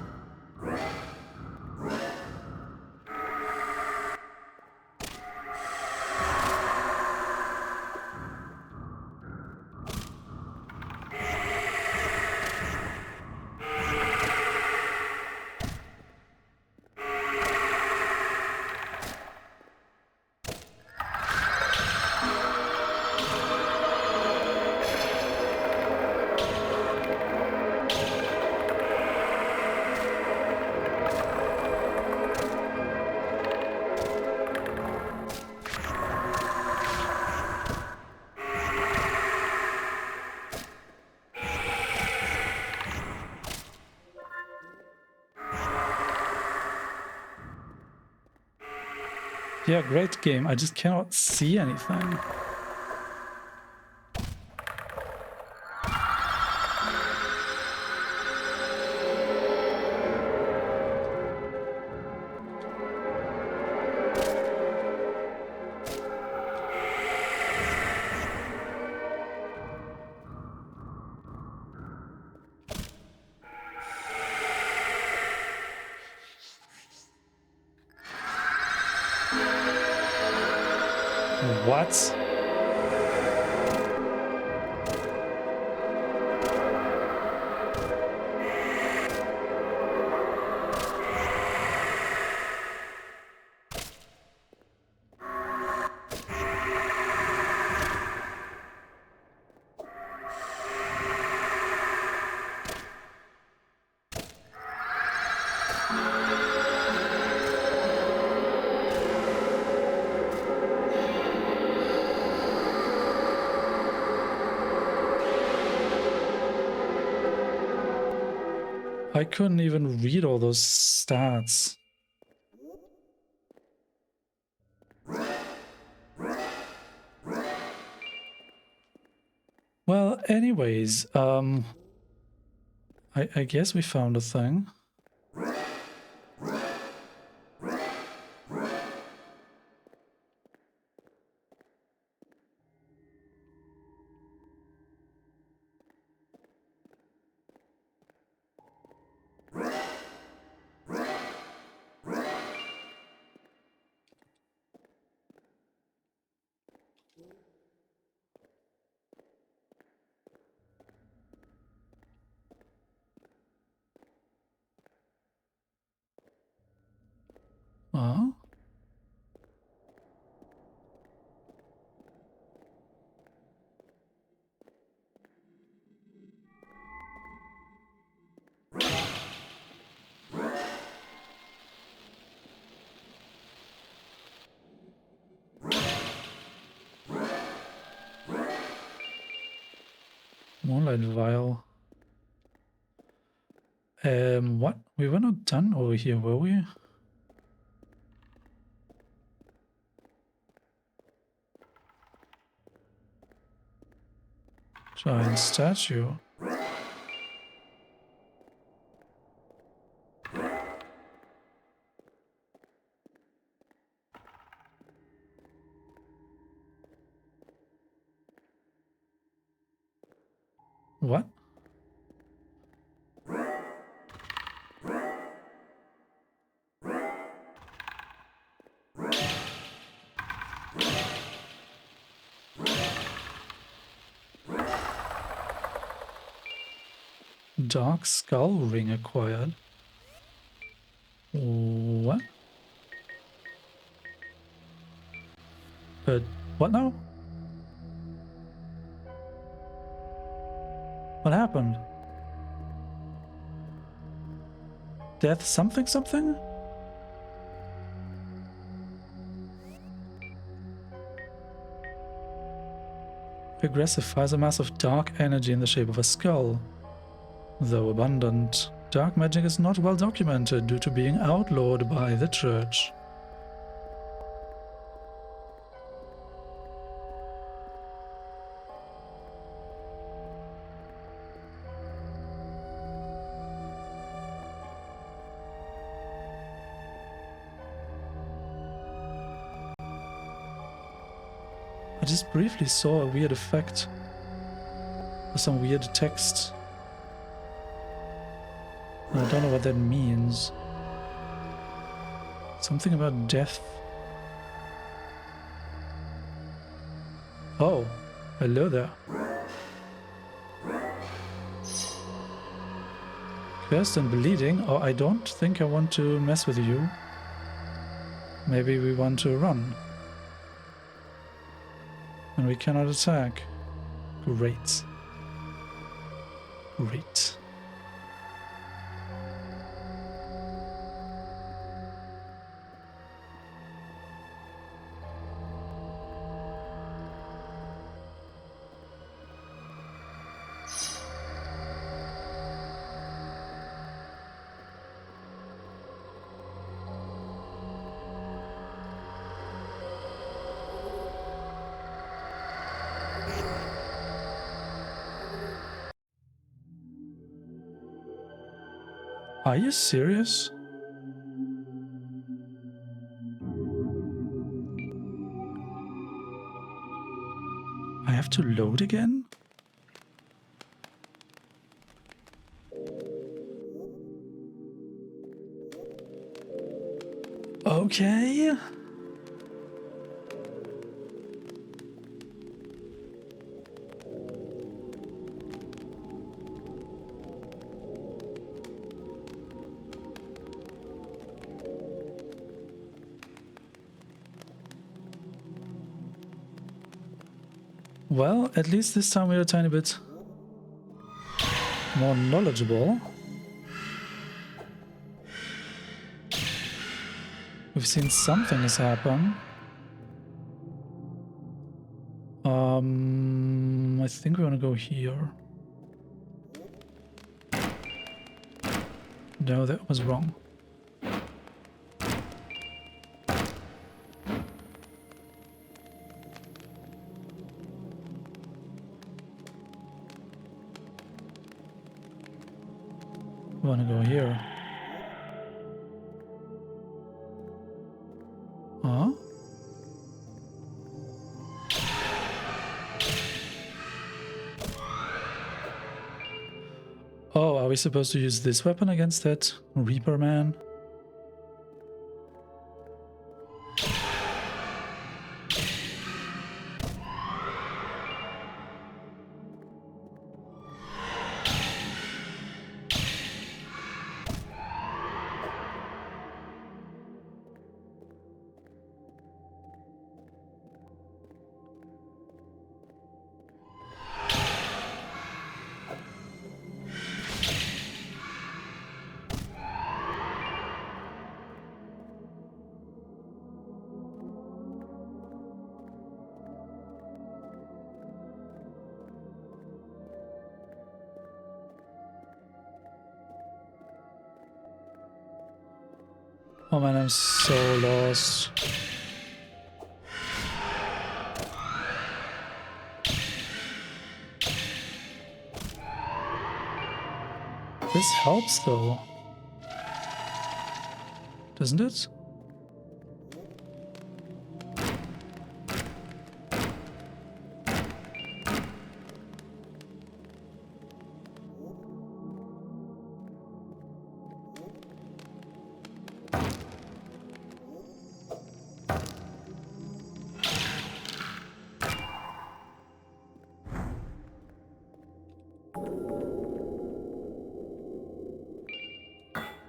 Yeah, great game. I just cannot see anything. What? I couldn't even read all those stats. Well, anyways, I guess we found a thing. Oh. Moonlight vial. What? We were not done over here, were we? Giant statue. What? Dark skull ring acquired. What? What now? What happened? Death something something? Aggressive fires a mass of dark energy in the shape of a skull. Though abundant, dark magic is not well documented due to being outlawed by the church. I just briefly saw a weird effect. Or some weird text. I don't know what that means. Something about death. Oh, hello there. Cursed and bleeding. Oh, I don't think I want to mess with you. Maybe we want to run. And we cannot attack. Great. Great. Are you serious? I have to load again? Okay. Well, at least this time we're a tiny bit more knowledgeable. We've seen something has happened. I think we want to go here. No, that was wrong. We want to go here. Huh? Oh, are we supposed to use this weapon against that Reaper man? Oh man, I'm so lost. This helps though, doesn't it?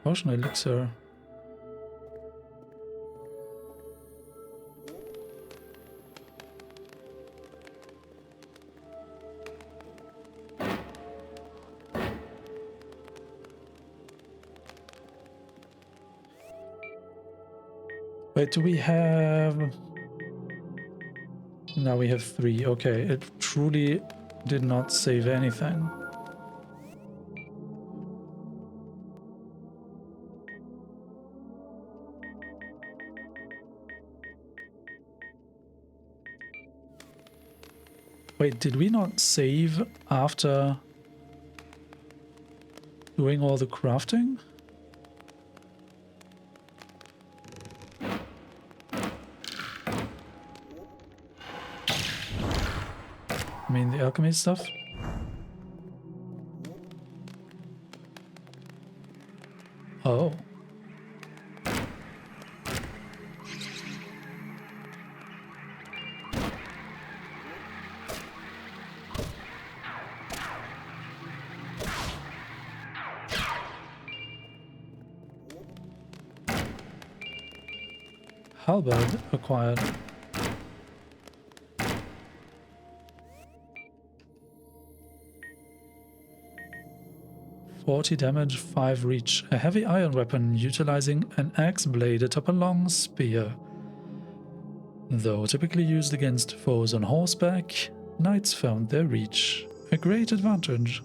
Potion elixir. Wait, do we have... Now we have 3. Okay, it truly did not save anything. Wait, did we not save after doing all the crafting? I mean, the alchemy stuff? Oh. Halberd acquired. "40 damage, 5 reach. A heavy iron weapon utilizing an axe blade atop a long spear. Though typically used against foes on horseback, knights found their reach a great advantage."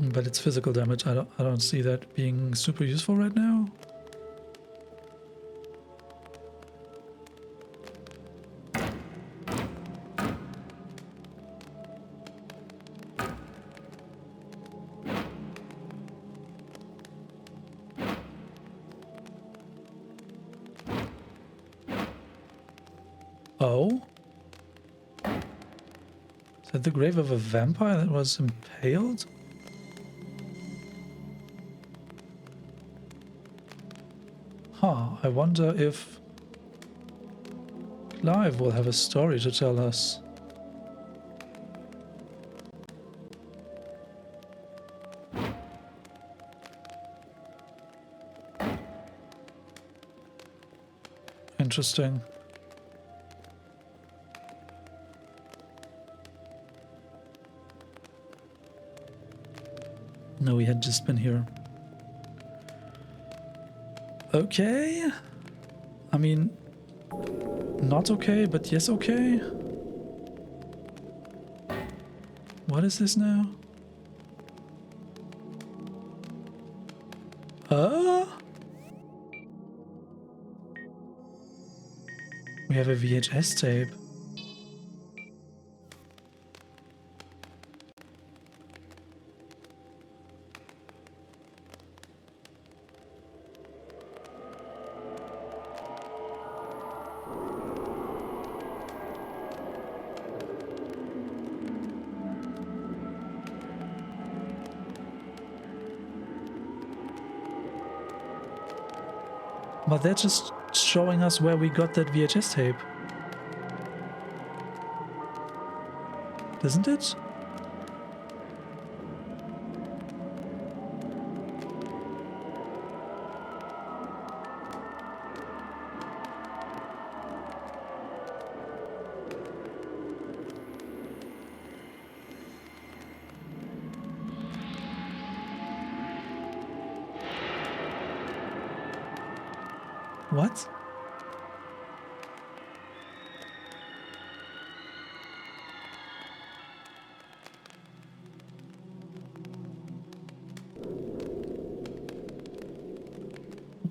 But it's physical damage. I don't see that being super useful right now. Oh? Is that the grave of a vampire that was impaled? Huh, I wonder if Clive will have a story to tell us. Interesting. No, we had just been here. Okay. I mean, not okay, but yes okay. What is this now? We have a VHS tape. But they're just showing us where we got that VHS tape. Isn't it? What?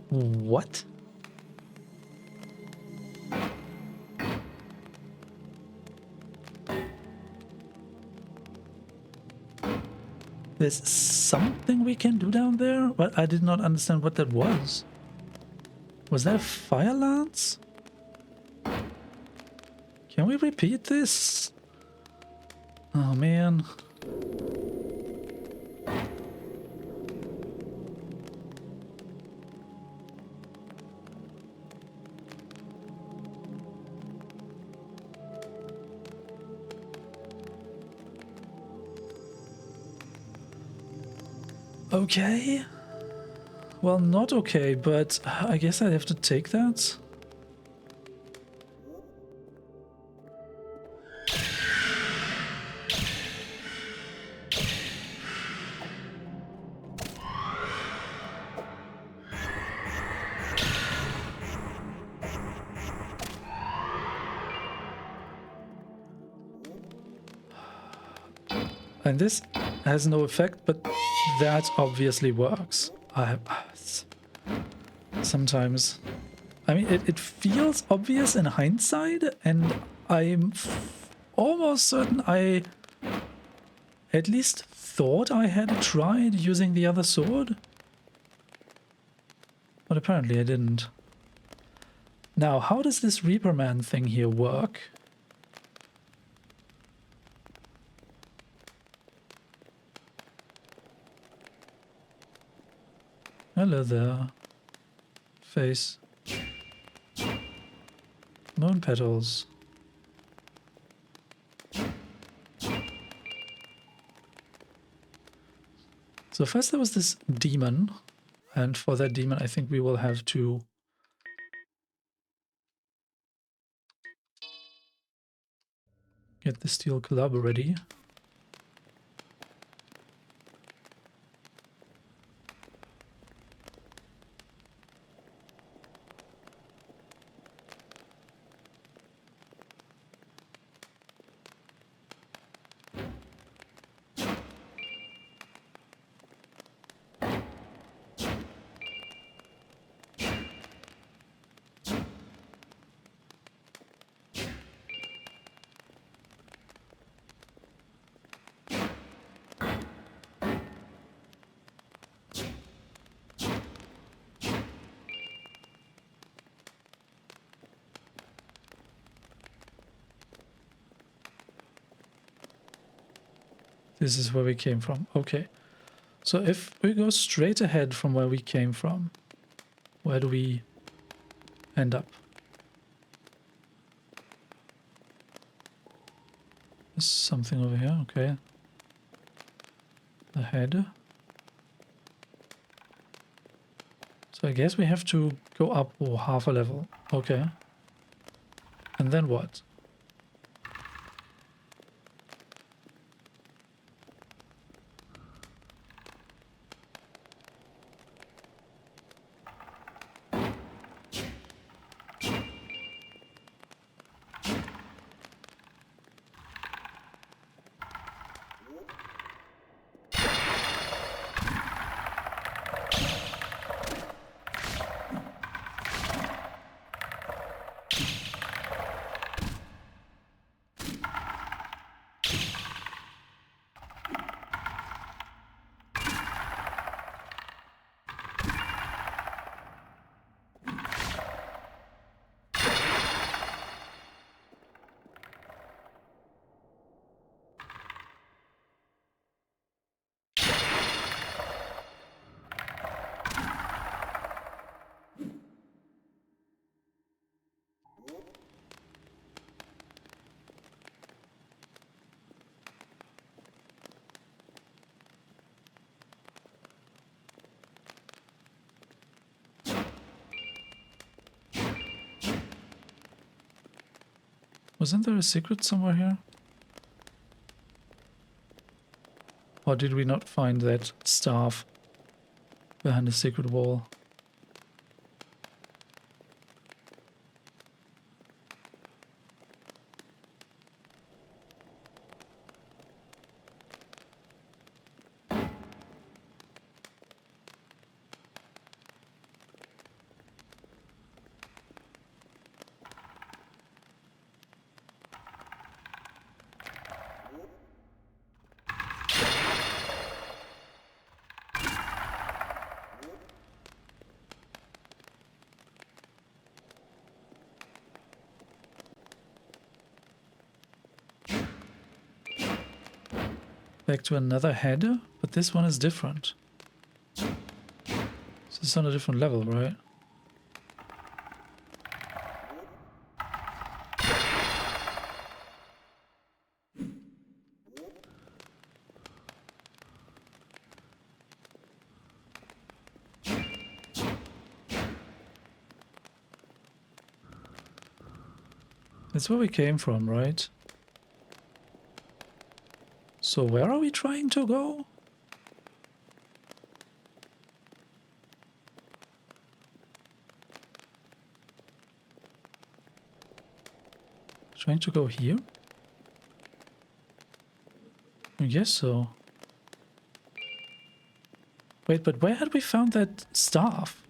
What? There's something we can do down there? But I did not understand what that was. Was that a fire lance? Can we repeat this? Oh man. Okay. Well, not okay, but I guess I have to take that. And this has no effect, but that obviously works. Sometimes. I mean, it feels obvious in hindsight, and I'm almost certain I at least thought I had tried using the other sword. But apparently I didn't. Now, how does this Reaper Man thing here work? Hello there. Face. Moon petals. So first there was this demon, and for that demon I think we will have to get the steel club ready. This is where we came from. Okay. So if we go straight ahead from where we came from, where do we end up? There's something over here. Okay. The head. So I guess we have to go up half a level. Okay. And then what? Wasn't there a secret somewhere here? Or did we not find that staff behind the secret wall? Back to another header, but this one is different. So it's on a different level, right? That's where we came from, right? So where are we trying to go? Trying to go here? I guess so. Wait, but where had we found that staff?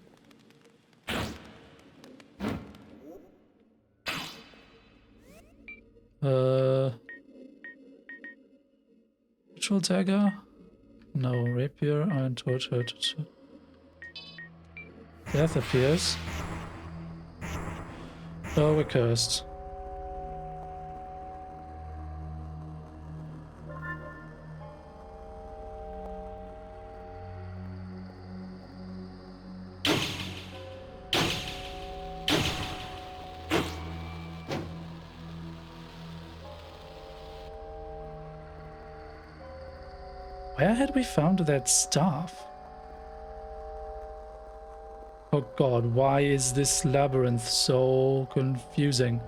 Ritual dagger? No, rapier, iron torch, death appears. Oh, we're cursed. Where had we found that staff? Oh god, why is this labyrinth so confusing?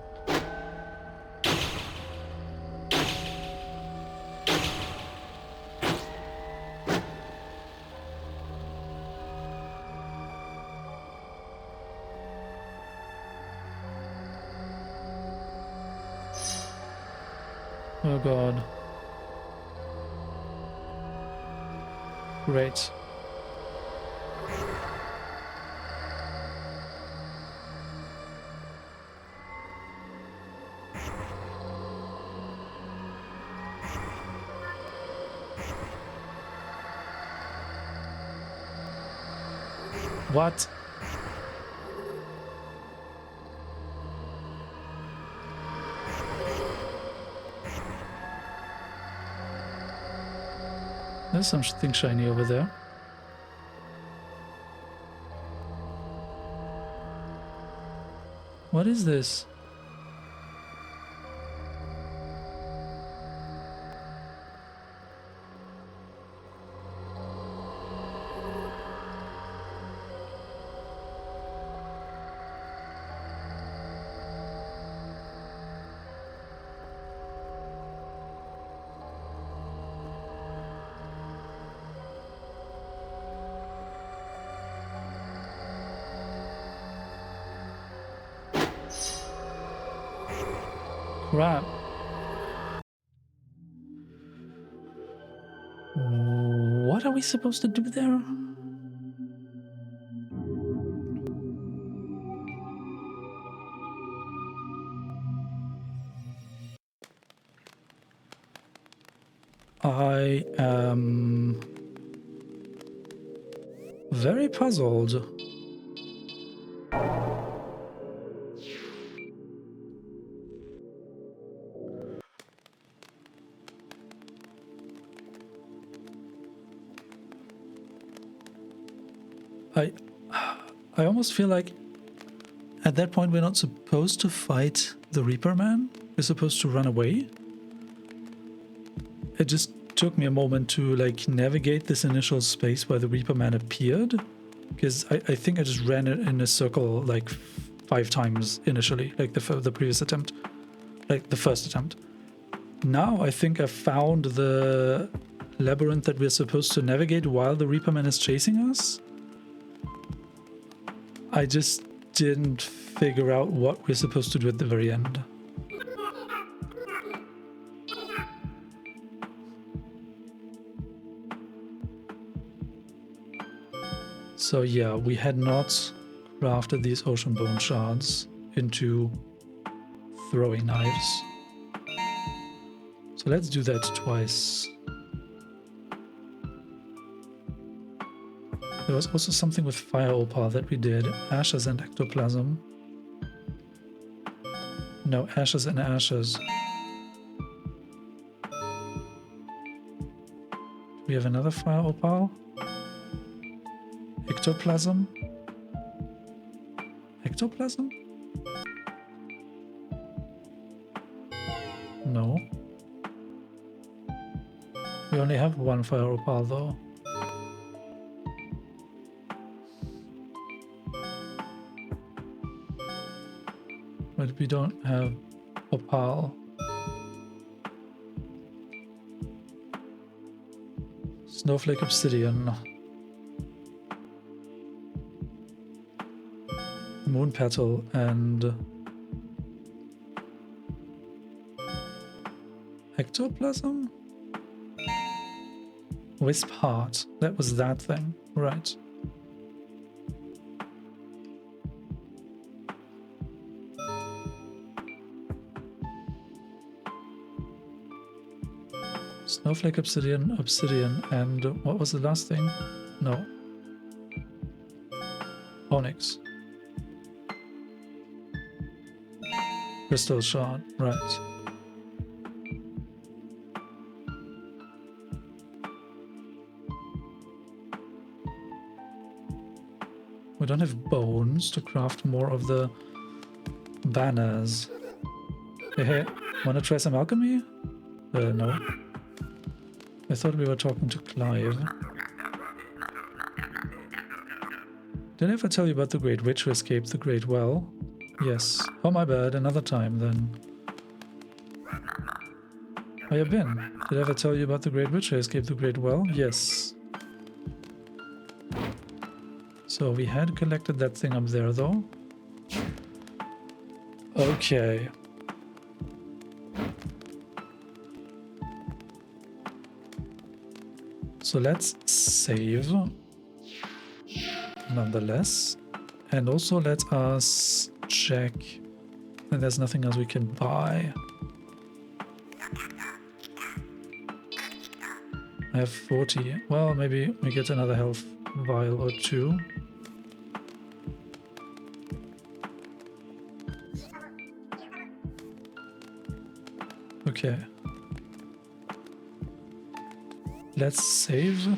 Oh god. Great. What? There's something shiny over there. What is this? Crap. What are we supposed to do there? I am very puzzled. I almost feel like at that point we're not supposed to fight the Reaper Man. We're supposed to run away. It just took me a moment to like navigate this initial space where the Reaper Man appeared, because I think I just ran it in a circle like 5 times initially, like the previous attempt, like the first attempt. Now I think I found the labyrinth that we're supposed to navigate while the Reaper Man is chasing us. I just didn't figure out what we're supposed to do at the very end. So yeah, we had not crafted these ocean bone shards into throwing knives. So let's do that twice. There was also something with fire opal that we did. Ashes and ectoplasm. No, ashes and ashes. We have another fire opal. Ectoplasm? Ectoplasm? No. We only have one fire opal though. But we don't have opal. Snowflake obsidian. Moon petal and ectoplasm? Wisp heart. That was that thing. Right. Snowflake obsidian, obsidian, and what was the last thing? No. Onyx. Crystal shard, right. We don't have bones to craft more of the banners. Hey, wanna try some alchemy? No. I thought we were talking to Clive. Did I ever tell you about the Great Witch who escaped the Great Well? Yes. Oh, my bad. Another time, then. How you been? Did I ever tell you about the Great Witch who escaped the Great Well? Yes. So we had collected that thing up there, though. Okay. So let's save, nonetheless. And also let us check that there's nothing else we can buy. I have 40. Well, maybe we get another health vial or 2. Okay. let's save.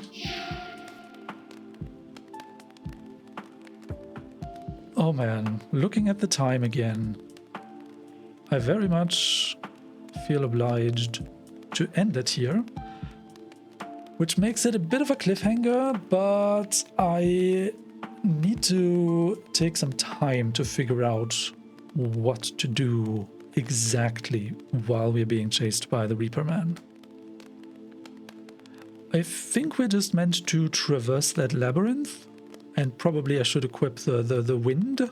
Oh man, looking at the time again, I very much feel obliged to end it here, which makes it a bit of a cliffhanger, but I need to take some time to figure out what to do exactly while we're being chased by the Reaper Man. I think we're just meant to traverse that labyrinth, and probably I should equip the wind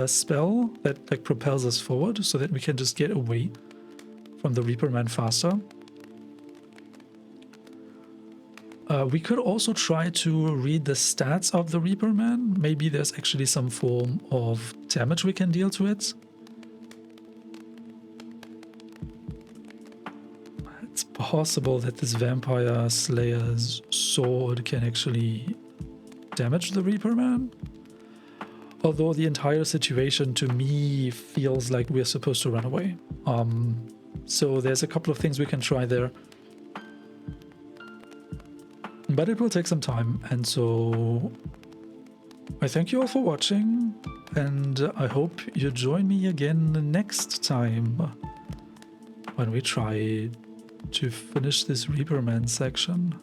spell that like propels us forward so that we can just get away from the Reaper Man faster. We could also try to read the stats of the Reaper Man. Maybe there's actually some form of damage we can deal to it. It's possible that this Vampire Slayer's sword can actually damage the Reaper Man. Although the entire situation to me feels like we're supposed to run away. So there's a couple of things we can try there. But it will take some time, and so I thank you all for watching, and I hope you join me again next time when we try to finish this Reaper Man section.